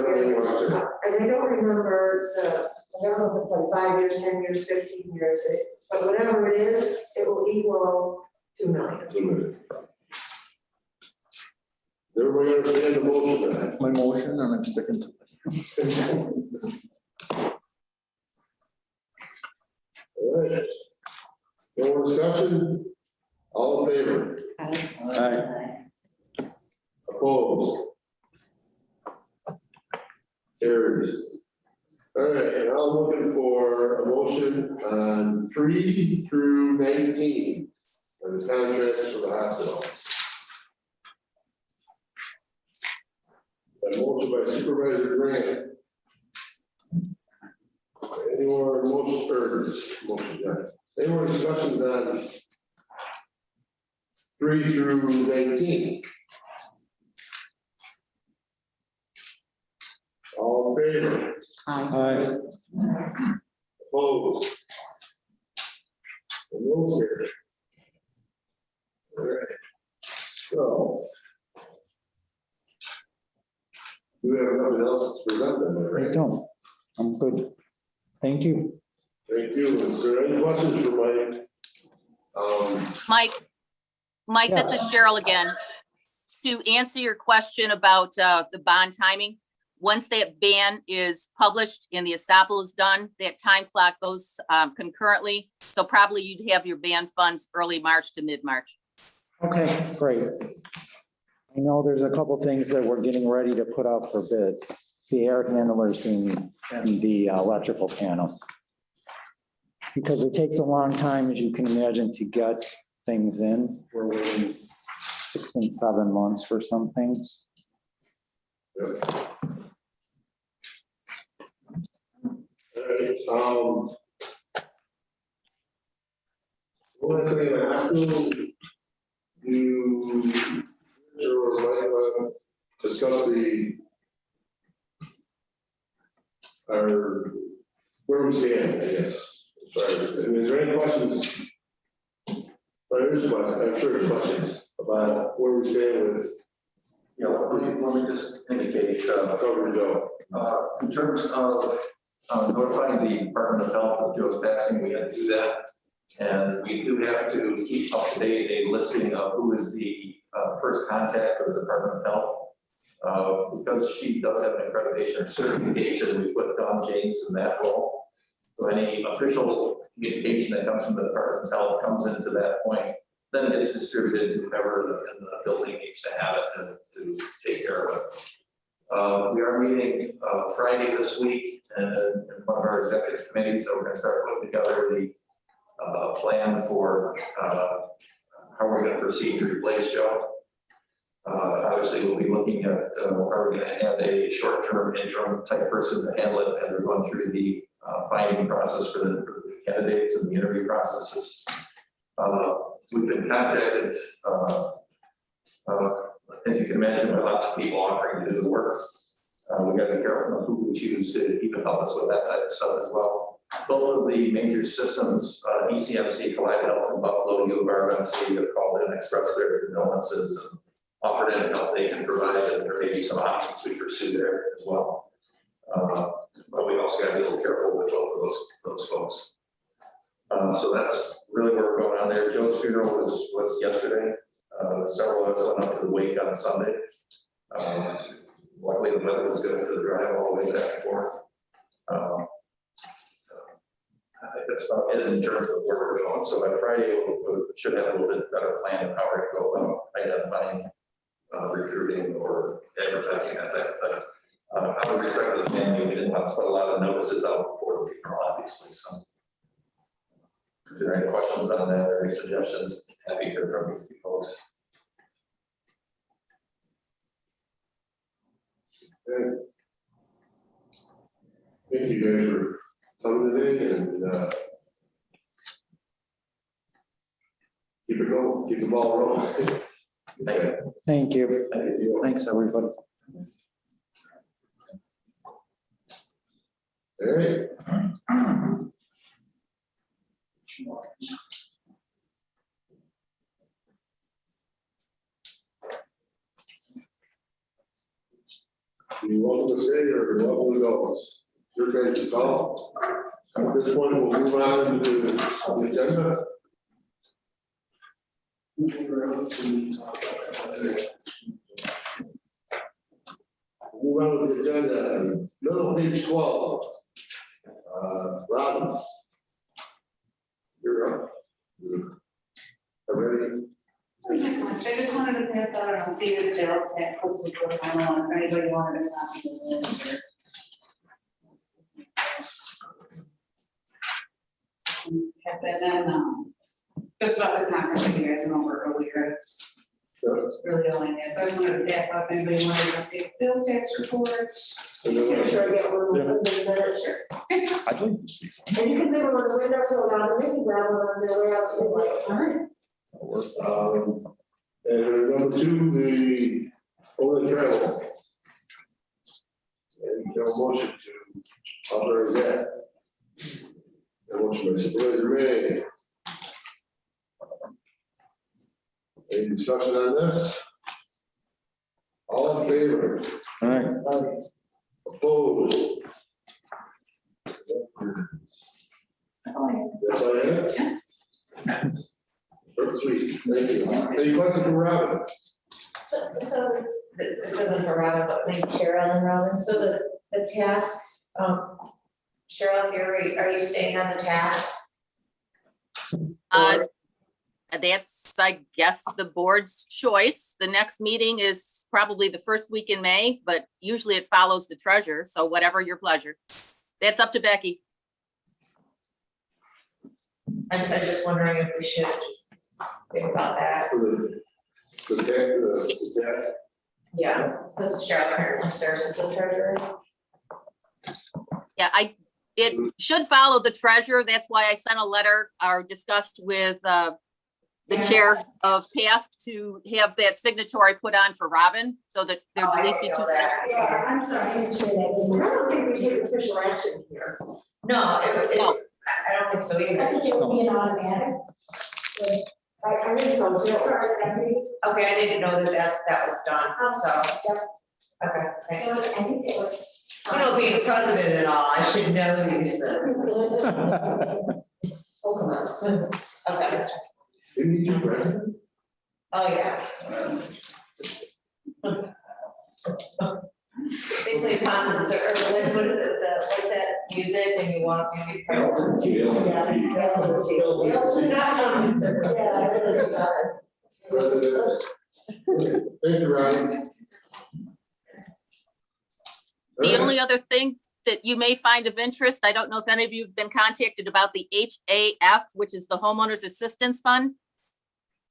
[SPEAKER 8] And I don't remember I don't know if it's like 5 years, 10 years, 15 years, but whatever it is, it will equal 2 million.
[SPEAKER 5] 2 million. Everybody understand the motion then?
[SPEAKER 9] My motion, and I'm sticking to it.
[SPEAKER 5] All right. No more discussion? All in favor?
[SPEAKER 9] Aye.
[SPEAKER 5] Opposed? Carries. All right, and I'm looking for a motion on 3 through 19 for the contracts for the hospital. A motion by Supervisor Grant. Any more any more discussions on 3 through 19? All in favor?
[SPEAKER 9] Aye.
[SPEAKER 5] Opposed? And those here. All right. So. Do we have nothing else to present then?
[SPEAKER 13] I
[SPEAKER 5] Right?
[SPEAKER 13] don't. I'm good. Thank you.
[SPEAKER 5] Thank you. Is there any questions for Mike?
[SPEAKER 15] Mike, this is Cheryl again. To answer your question about the bond timing, once that ban is published and the estoppel is done, that time clock goes concurrently. So probably you'd have your ban funds early March to mid-March.
[SPEAKER 13] Okay, great. I know there's a couple things that we're getting ready to put out for bid. The air handlers and the electrical panels. Because it takes a long time, as you can imagine, to get things in. We're waiting 6 and 7 months for some things.
[SPEAKER 5] All right, one thing I have to do, or discuss where we stand, I guess. Sorry, I mean, is there any questions? There's one, I'm sure there's questions about where we stand with.
[SPEAKER 9] Yeah, let me just indicate,
[SPEAKER 5] Cover Joe.
[SPEAKER 9] in terms of notifying the Department of Health of Joe's passing, we had to do that. And we do have to keep up to date a listing of who is the first contact for the Department of Health. Because she does have an accreditation or certification, we put Don James in that role. So any official communication that comes from the Department of Health comes into that point, then it gets distributed to whoever in the building needs to have it to take care of it. We are meeting Friday this week and one of our executive committees, so we're going to start putting together the plan for how we're going to proceed to replace Joe. Obviously, we'll be looking at, are we gonna have a short-term interim type person to handle it as we're going through the finding process for the candidates and the interview processes. We've been contacted, as you can imagine, by lots of people offering to do the work. We got to be careful who we choose to even help us with that type of stuff as well. Both of the major systems, ECMC, Collide Health, and Buffalo U of R MC have called in, expressed their condolences, and offered any help they can provide, and there may be some options we pursue there as well. But we also got to be a little careful with both of those folks. So that's really what we're going on there. Joe's funeral was yesterday. Several of us went up to the wake on Sunday. Luckily, the weather was good for the drive all the way back and forth. I think that's about it in terms of where we're going. So by Friday, we should have a little bit better plan of how we're going to go about identifying, recruiting, or advertising, that type of thing. Out of respect to the family, we didn't want to put a lot of notices out before the funeral, obviously. So, if there are any questions on that or any suggestions, happy to hear from you folks.
[SPEAKER 5] Okay. Thank you guys for coming today, and keep it going, keep the ball rolling.
[SPEAKER 13] Thank you. Thanks, everybody.
[SPEAKER 5] All right. You want to stay or you want to go? You're ready to call. At this point, we'll move on to the agenda. Move on to the agenda, middle page 12. Robin. You're up. Ready?
[SPEAKER 16] I just wanted to pass out an updated sales tax. This was the final one, if anybody wanted a copy of it. And then, just about the conference that you guys went over earlier, it's really all I had. So I just wanted to pass out if anybody wanted an updated sales tax report.
[SPEAKER 8] Make sure I get one of the minutes.
[SPEAKER 11] I'd like to see.
[SPEAKER 8] And you can leave them on the window so now they can grab one on their way out to the light. All right.
[SPEAKER 5] And number 2, the Homeowner travel. And no motion to authorize that. No motion by Supervisor May. Any discussion on this? All in favor?
[SPEAKER 13] All right.
[SPEAKER 5] Opposed? That's all I have? Sweet, thank you. Any questions for Robin?
[SPEAKER 3] So this isn't for Robin, but maybe Cheryl and Robin. So the task, Cheryl, are you staying on the task?
[SPEAKER 15] That's, I guess, the board's choice. The next meeting is probably the first week in May, but usually it follows the treasurer. So whatever your pleasure. That's up to Becky.
[SPEAKER 3] I'm just wondering if we should think about that.
[SPEAKER 5] For the tax.
[SPEAKER 3] Yeah, because Cheryl currently serves as the treasurer.
[SPEAKER 15] Yeah, it should follow the treasurer. That's why I sent a letter or discussed with the chair of task to have that signatory put on for Robin, so that there'd at least be 2 signatures.
[SPEAKER 8] Yeah, I'm sorry, I didn't say that. I don't think we take official action here.
[SPEAKER 3] No, it's, I don't think so
[SPEAKER 8] I
[SPEAKER 3] either.
[SPEAKER 8] think it would be an automatic. I think so, too, as far as that.
[SPEAKER 3] Okay, I didn't know that was done, so.
[SPEAKER 8] Yep.
[SPEAKER 3] Okay,
[SPEAKER 8] It
[SPEAKER 3] thanks.
[SPEAKER 8] was, I think it was.
[SPEAKER 3] You know, being president and all, I should know these things.
[SPEAKER 8] Oh, come on.
[SPEAKER 3] Okay.
[SPEAKER 5] Didn't you do president?
[SPEAKER 3] Oh, yeah. They play concerts, or what is it, what's that music when you walk in?
[SPEAKER 5] Thank you, Robin.
[SPEAKER 15] The only other thing that you may find of interest, I don't know if any of you have been contacted about the HAF, which is the Homeowners Assistance Fund.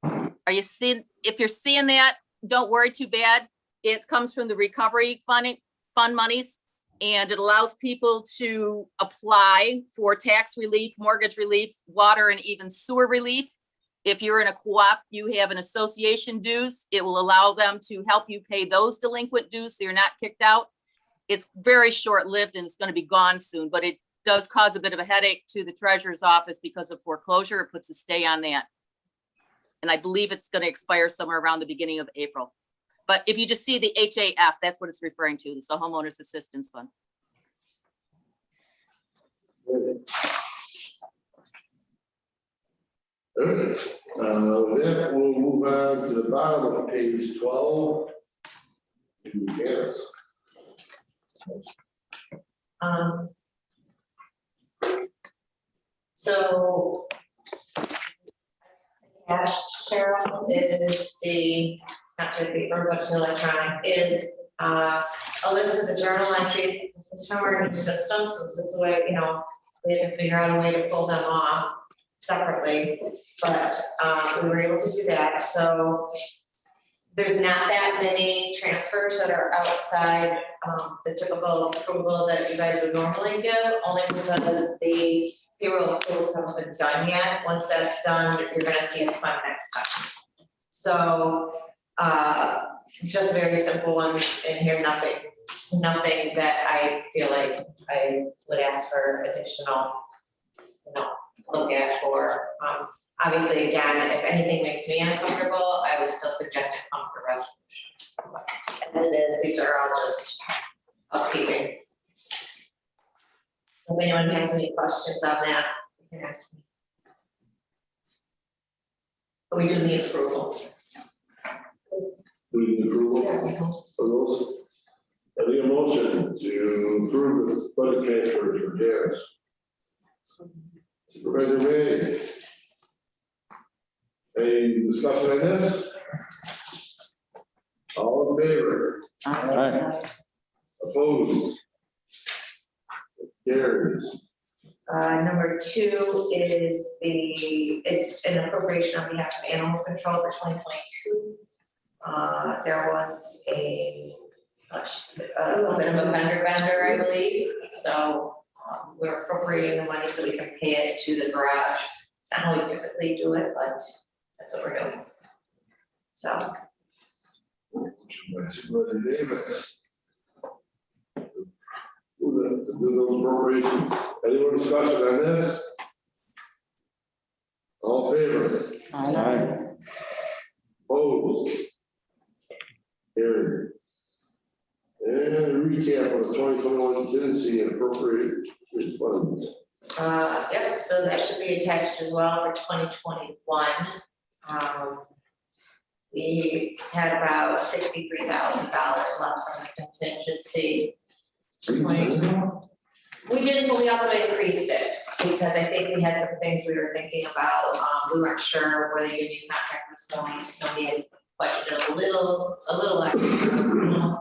[SPEAKER 15] Are you seeing, if you're seeing that, don't worry too bad. It comes from the recovery fund monies. And it allows people to apply for tax relief, mortgage relief, water, and even sewer relief. If you're in a co-op, you have an association dues. It will allow them to help you pay those delinquent dues so you're not kicked out. It's very short-lived and it's going to be gone soon, but it does cause a bit of a headache to the treasurer's office because of foreclosure. It puts a stay on that. And I believe it's going to expire somewhere around the beginning of April. But if you just see the HAF, that's what it's referring to. It's the Homeowners Assistance Fund.
[SPEAKER 5] Good. With that, we'll move on to the bottom of page 12. Yes.
[SPEAKER 3] So attached, Cheryl, is the, not to paper, but to electronic, is a list of the journal entries. This is from our new system, so this is the way, you know, we had to figure out a way to pull them off separately, but we were able to do that. So there's not that many transfers that are outside the typical approval that you guys would normally give, only because the payroll approvals haven't been done yet. Once that's done, you're gonna see it fund next time. So just very simple ones in here, nothing that I feel like I would ask for additional, you know, look at for, obviously, again, if anything makes me uncomfortable, I would still suggest a comfort resolution. As it is, these are all just housekeeping. If anyone has any questions on that, you can ask me. But we do need approval.
[SPEAKER 5] We need approval
[SPEAKER 3] Yes.
[SPEAKER 5] for those. I need a motion to approve the budget transfers for Janice. Supervisor May. Any discussion on this? All in favor?
[SPEAKER 12] Aye.
[SPEAKER 5] Opposed? Carries.
[SPEAKER 3] Number 2 is an appropriation on behalf of animal control for 2022. There was a little bit of a vendor, I believe. So we're appropriating the money so we can pay it to the garage. It's not how we typically do it, but that's what we're doing. So.
[SPEAKER 5] Supervisor Davis. To do those appropriations. Any more discussion on this? All in favor?
[SPEAKER 12] Aye.
[SPEAKER 5] Opposed? Carried. And a recap of the 2021 didn't see an appropriate funds.
[SPEAKER 3] Yep, so that should be attached as well for 2021. We had about $63,000 left from the contingency. We didn't, but we also increased it because I think we had some things we were thinking about. We weren't sure where the union contract was going, so we had budgeted a little extra, almost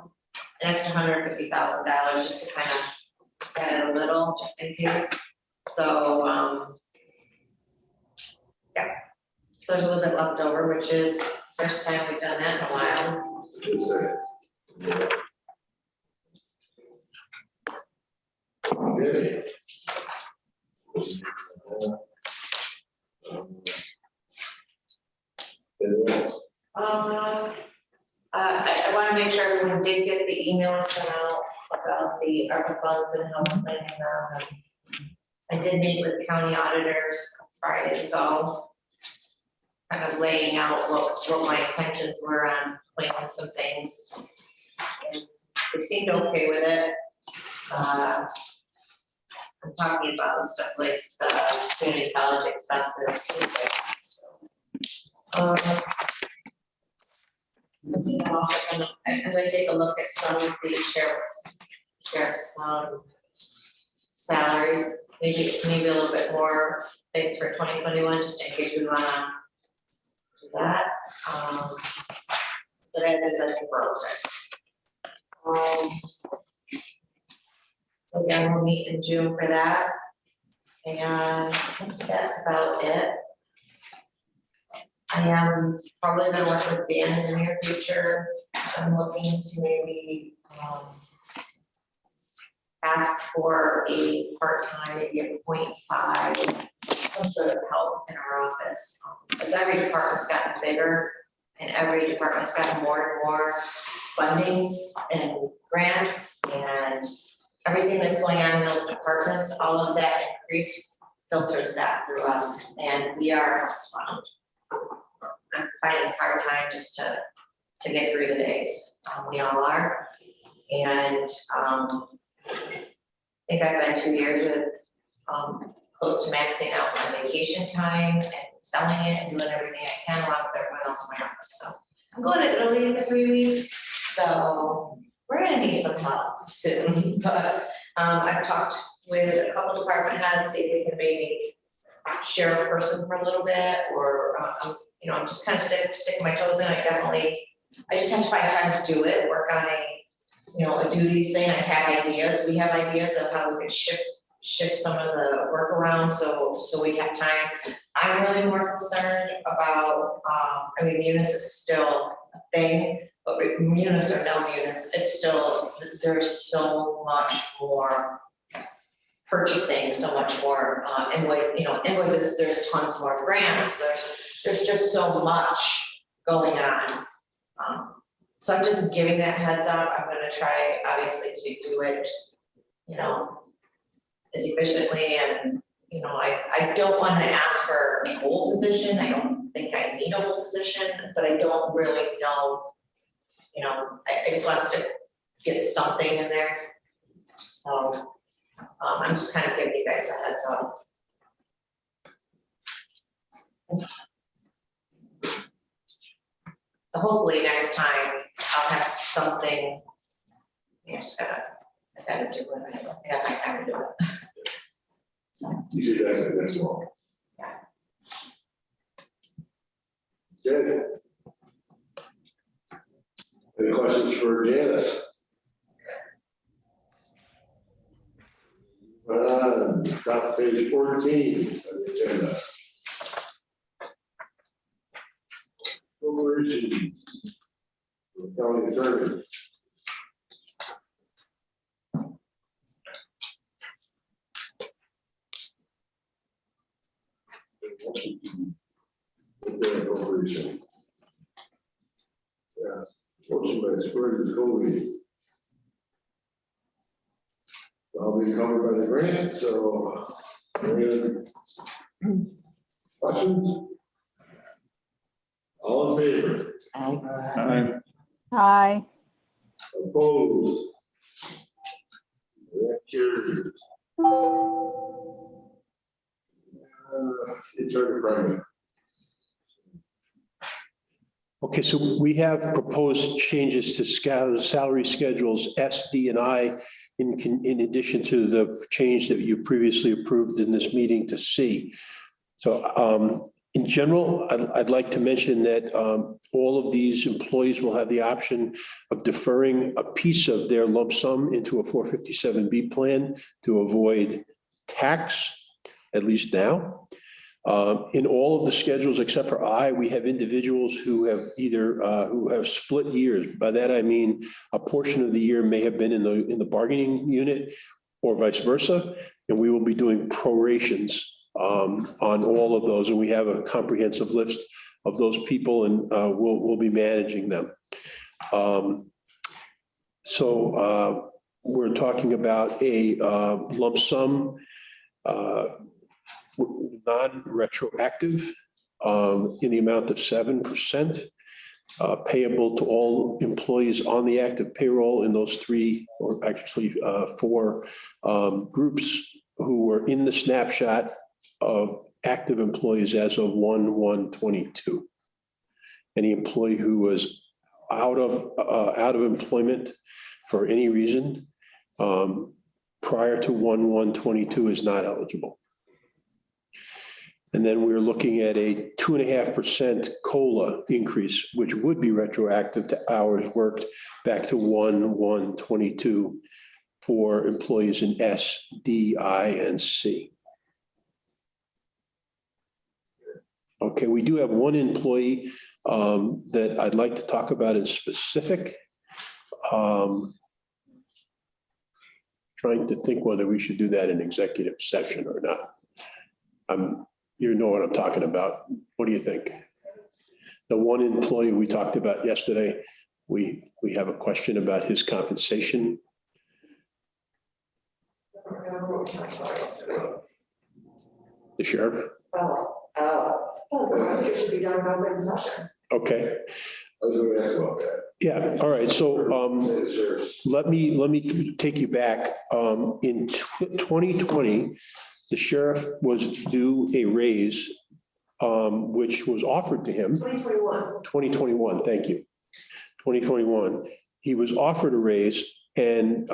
[SPEAKER 3] an extra $150,000 just to kind of add it a little, just in case. So, yeah. So there's a little bit left over, which is first time we've done that in a while.
[SPEAKER 5] Okay.
[SPEAKER 3] I want to make sure everyone did get the email I sent out about the ARPA funds and how we're planning them. I did meet with county auditors Friday ago, kind of laying out what my intentions were on planning some things. And they seemed okay with it. I'm talking about stuff like the community college expenses. I'm also I'm gonna take a look at some of the sheriff's salaries, maybe a little bit more things for 2021, just in case we wanna do that. But as is, I think we're okay. So again, we'll meet in June for that. And I think that's about it. I am probably gonna work with Dan in the near future. I'm looking to maybe, ask for a part-time, maybe a 0.5, some sort of help in our office. As every department's gotten bigger and every department's gotten more and more fundings and grants and everything that's going on in those departments, all of that increase filters back through us, and we are swamped. I'm finding part-time just to get through the days. We all are. And I think I've been 2 years with close to maxing out my vacation time and selling it and doing everything I can along with everyone else in my office. So I'm going to Italy for 3 weeks, so we're gonna need some help soon. But I've talked with a couple department heads, see if we can maybe share a person for a little bit, or you know, I'm just kind of sticking my toes in. I just have to find time to do it, work on a duty thing. I have ideas. We have ideas of how we can shift some of the work around so we have time. I'm really more concerned about, Munis is still a thing, but Munis or no Munis, it's still, there's so much more purchasing, so much more invoices, there's tons more grants, there's just so much going on. So I'm just giving that heads up. I'm gonna try, obviously, to do it, as efficiently, and, I don't wanna ask for a whole position. I don't think I need a whole position, but I don't really know, I just want us to get something in there. So, I'm just kind of giving you guys a heads up. So hopefully next time I'll have something. I gotta do it. I got time to do it. So.
[SPEAKER 5] You should ask it next one. Good. Any questions for Janice? Top page 14 of the agenda. Where is she? County attorney. Appropriation. Yeah, motion by Spurs, Coley. I'll be covered by the grant, so. Questions? All in favor?
[SPEAKER 6] Aye.
[SPEAKER 17] Aye.
[SPEAKER 5] Opposed? That carries. Attorney Brennan.
[SPEAKER 2] Okay, so we have proposed changes to salary schedules S, D, and I in addition to the change that you previously approved in this meeting to C. So in general, I'd like to mention that all of these employees will have the option of deferring a piece of their lump sum into a 457B plan to avoid tax, at least now. In all of the schedules except for I, we have individuals who have who have split years. By that I mean a portion of the year may have been in the bargaining unit or vice versa, and we will be doing prorations on all of those, and we have a comprehensive list of those people, and we'll be managing them. So we're talking about a lump sum. Non-retroactive in the amount of 7%, payable to all employees on the active payroll in those three, or actually four groups who were in the snapshot of active employees as of 1/1/22. Any employee who was out of employment for any reason prior to 1/1/22 is not eligible. And then we're looking at a 2.5% COLA increase, which would be retroactive to hours worked back to 1/1/22 for employees in S, D, I, and C. Okay, we do have one employee that I'd like to talk about in specific. Trying to think whether we should do that in executive session or not. You know what I'm talking about. What do you think? The one employee we talked about yesterday, we have a question about his compensation. The sheriff?
[SPEAKER 8] It should be done by open session.
[SPEAKER 2] Okay.
[SPEAKER 5] I was gonna ask about that.
[SPEAKER 2] Yeah, all right, so
[SPEAKER 5] Sure.
[SPEAKER 2] let me take you back. In 2020, the sheriff was due a raise, which was offered to him.
[SPEAKER 8] 2021.
[SPEAKER 2] 2021, thank you. 2021, he was offered a raise, and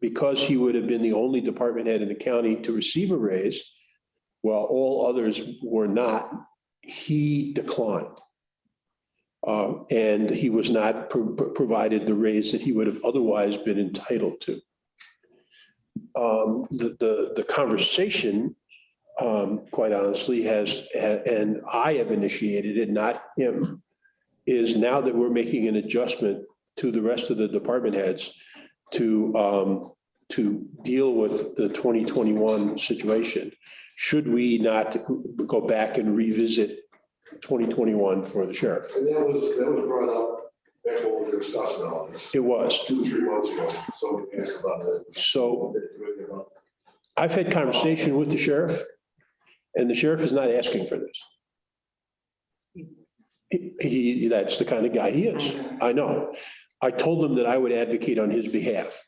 [SPEAKER 2] because he would have been the only department head in the county to receive a raise, while all others were not, he declined. And he was not provided the raise that he would have otherwise been entitled to. The conversation, quite honestly, and I have initiated it, not him, is now that we're making an adjustment to the rest of the department heads to deal with the 2021 situation. Should we not go back and revisit 2021 for the sheriff?
[SPEAKER 5] And that was brought up back when we were discussing all this.
[SPEAKER 2] It was.
[SPEAKER 5] 2 or 3 months ago, so we asked about that.
[SPEAKER 2] So I've had conversation with the sheriff, and the sheriff is not asking for this. That's the kind of guy he is. I know. I told him that I would advocate on his behalf.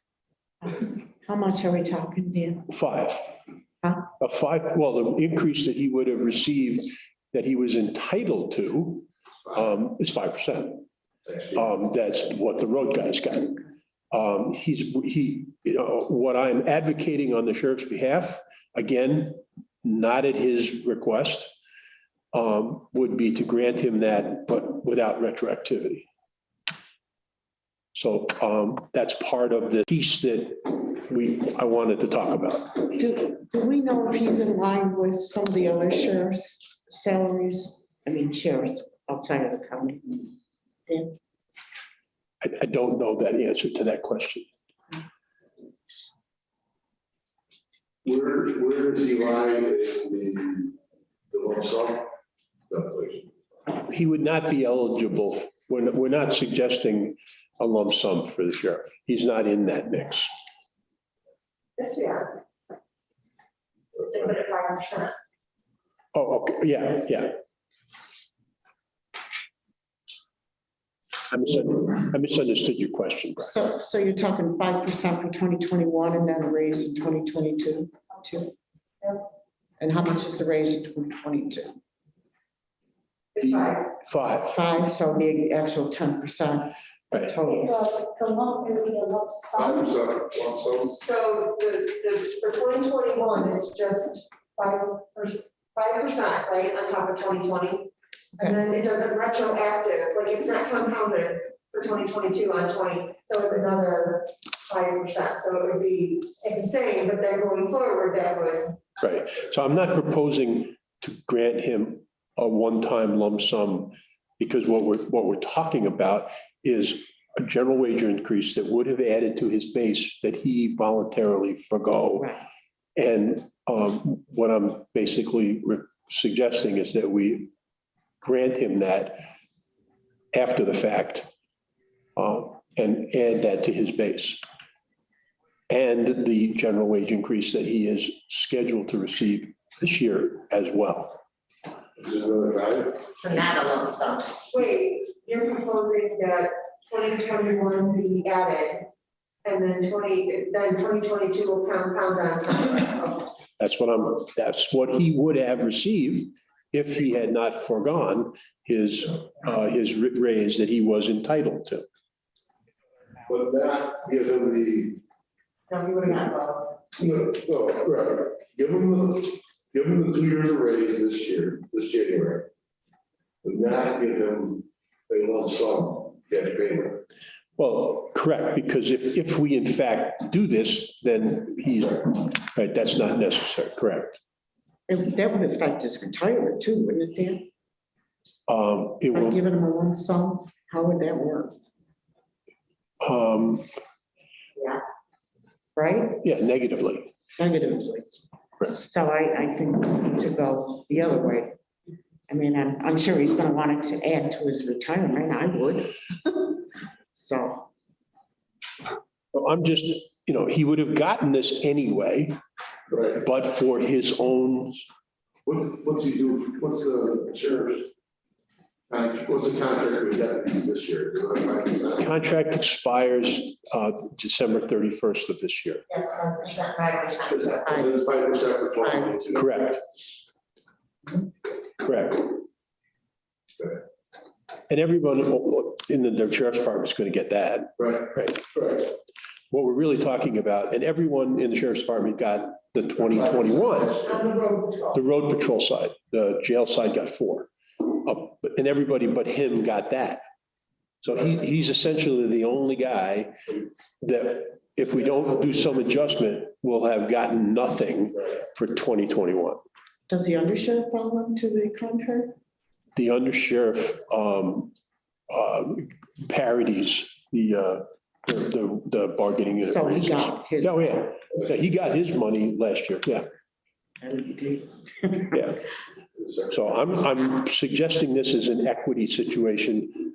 [SPEAKER 14] How much are we talking, Dan?
[SPEAKER 2] 5.
[SPEAKER 14] Huh?
[SPEAKER 2] A 5, well, the increase that he would have received that he was entitled to is 5%. That's what the road guys got. What I'm advocating on the sheriff's behalf, again, not at his request, would be to grant him that, but without retroactivity. So that's part of the piece that I wanted to talk about.
[SPEAKER 14] Do we know if he's in line with some of the other sheriff's salaries? I mean, sheriffs outside of the county? Dan?
[SPEAKER 2] I don't know that answer to that question.
[SPEAKER 5] Where does he lie in the lump sum?
[SPEAKER 2] He would not be eligible. We're not suggesting a lump sum for the sheriff. He's not in that mix.
[SPEAKER 8] Yes, we are. They put it 5%.
[SPEAKER 2] Oh, okay, yeah. I misunderstood your question, Brian.
[SPEAKER 14] So you're talking 5% for 2021 and then a raise in 2022 too? And how much is the raise in 2022?
[SPEAKER 8] It's 5.
[SPEAKER 2] 5.
[SPEAKER 14] 5, so the actual 10%.
[SPEAKER 2] Right.
[SPEAKER 14] Total.
[SPEAKER 8] The lump, it would be a lump sum.
[SPEAKER 5] 5% lump sum.
[SPEAKER 8] So for 2021, it's just 5%, right, on top of 2020? And then it doesn't retroactive, like it's not compounded for 2022 on 20, so it's another 5%. So it would be the same, but then going forward, that would.
[SPEAKER 2] Right. So I'm not proposing to grant him a one-time lump sum, because what we're talking about is a general wage increase that would have added to his base that he voluntarily forgo.
[SPEAKER 14] Right.
[SPEAKER 2] And what I'm basically suggesting is that we grant him that after the fact and add that to his base. And the general wage increase that he is scheduled to receive this year as well.
[SPEAKER 3] So not a lump sum.
[SPEAKER 8] Wait, you're proposing that 2021 be added, and then 2022 will compound on top.
[SPEAKER 2] That's what he would have received if he had not foregone his raise that he was entitled to.
[SPEAKER 5] But not give him the.
[SPEAKER 8] No, you would have got
[SPEAKER 5] No, right. Give him the 2 years of raise this year, this January. But not give him a lump sum cash payment.
[SPEAKER 2] Well, correct, because if we in fact do this, then right, that's not necessary, correct?
[SPEAKER 14] That would affect his retirement too, wouldn't it, Dan?
[SPEAKER 2] It
[SPEAKER 14] By
[SPEAKER 2] will,
[SPEAKER 14] giving them a lump sum, how would that work? Right?
[SPEAKER 2] yeah, negatively.
[SPEAKER 14] Negatively.
[SPEAKER 2] Correct.
[SPEAKER 14] So I think we need to go the other way. I mean, I'm sure he's gonna want it to add to his retirement, I would. So,
[SPEAKER 2] I'm just, he would have gotten this anyway,
[SPEAKER 5] Right.
[SPEAKER 2] but for his own,
[SPEAKER 5] What's he do, what's the sheriff's? What's the contract we got this year? Do I find that?
[SPEAKER 2] contract expires December 31st of this year.
[SPEAKER 3] Yes, 5%.
[SPEAKER 5] Is that 5% for 2022?
[SPEAKER 2] Correct. Correct. And everyone in the sheriff's department is going to get that.
[SPEAKER 5] Right.
[SPEAKER 2] Right.
[SPEAKER 5] Right.
[SPEAKER 2] What we're really talking about, and everyone in the sheriff's department got the 2021, the road patrol side, the jail side got 4. And everybody but him got that. So he's essentially the only guy that if we don't do some adjustment, will have gotten nothing for 2021.
[SPEAKER 14] does the undersheriff fall into the contract?
[SPEAKER 2] The undersheriff parodies the bargaining unit.
[SPEAKER 14] So he
[SPEAKER 2] raises.
[SPEAKER 14] got his.
[SPEAKER 2] Oh, yeah. Yeah, he got his money last year, yeah, yeah. So I'm suggesting this is an equity situation.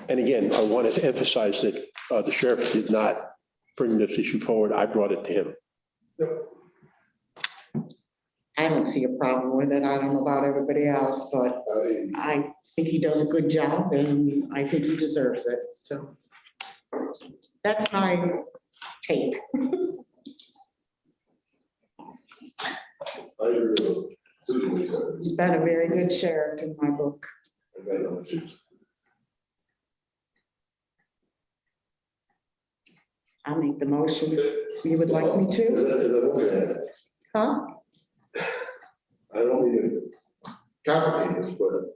[SPEAKER 2] And again, I wanted to emphasize that the sheriff did not bring this issue forward. I brought it to him.
[SPEAKER 14] I don't see a problem with it. I don't know about everybody else, but I think he does a good job and I think he deserves it. So that's my take.
[SPEAKER 5] I agree with Susan.
[SPEAKER 14] He's been a very good sheriff in my book. I'll make the motion. You would like me to?
[SPEAKER 5] Is that okay?
[SPEAKER 14] Huh?
[SPEAKER 5] I don't need to complicate this, but.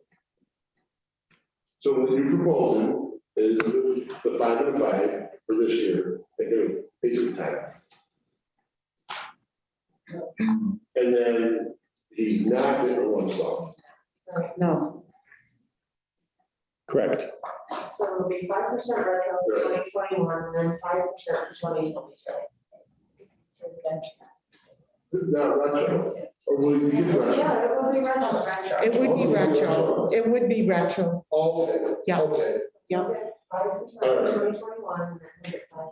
[SPEAKER 5] So what you're proposing is the 5 and 5 for this year, and basically time. And then he's not getting a lump sum.
[SPEAKER 14] No.
[SPEAKER 2] Correct.
[SPEAKER 8] So it'll be 5% retro for 2021, and then 5% for 2022.
[SPEAKER 5] Not retro, or will you get retro?
[SPEAKER 8] Yeah, it will be retro.
[SPEAKER 14] It would be retro. It would be retro.
[SPEAKER 5] Okay.
[SPEAKER 14] Yeah.
[SPEAKER 5] Okay.
[SPEAKER 14] Yeah,
[SPEAKER 8] 5% for 2021, and then 5% for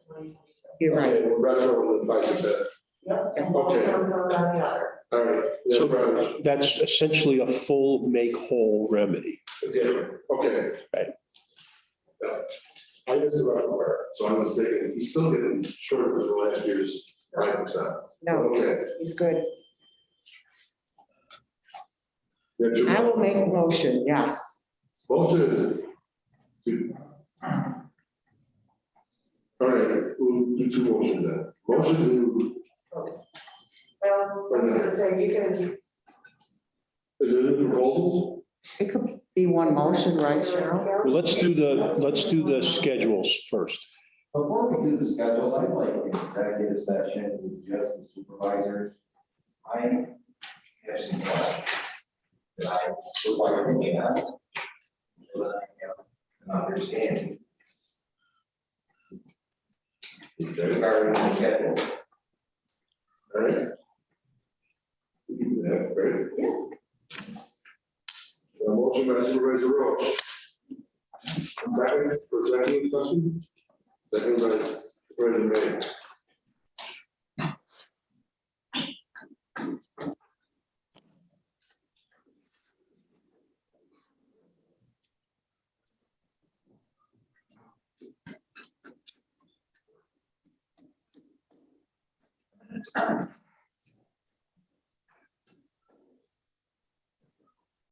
[SPEAKER 8] 2022.
[SPEAKER 14] you're right.
[SPEAKER 5] Okay, well, retro with 5%.
[SPEAKER 8] Yep. And
[SPEAKER 5] Okay.
[SPEAKER 8] one on the other.
[SPEAKER 5] All right.
[SPEAKER 2] So
[SPEAKER 5] Yeah, right.
[SPEAKER 2] that's essentially a full make whole remedy.
[SPEAKER 5] Yeah, okay.
[SPEAKER 2] Right.
[SPEAKER 5] Yeah. I missed the retro part, so I was thinking, he's still getting short of last year's 5%.
[SPEAKER 14] No,
[SPEAKER 5] Okay.
[SPEAKER 14] he's good.
[SPEAKER 5] That's your
[SPEAKER 14] I will make a motion, yes.
[SPEAKER 5] motion to. All right, we'll do 2 motions then. Motion to,
[SPEAKER 8] Well, I was gonna say, you can,
[SPEAKER 5] is it a proposal?
[SPEAKER 14] It could be one motion, right, Cheryl?
[SPEAKER 2] Well, let's do the schedules first.
[SPEAKER 17] Before we do the schedules, I'd like an executive session with just the supervisors. I have some questions that I would like to ask, so that I have an understanding regarding the schedule.
[SPEAKER 5] All right. We can do that, right? Yeah. Motion by Supervisor Roach. Second, for executive session? Second by Supervisor May.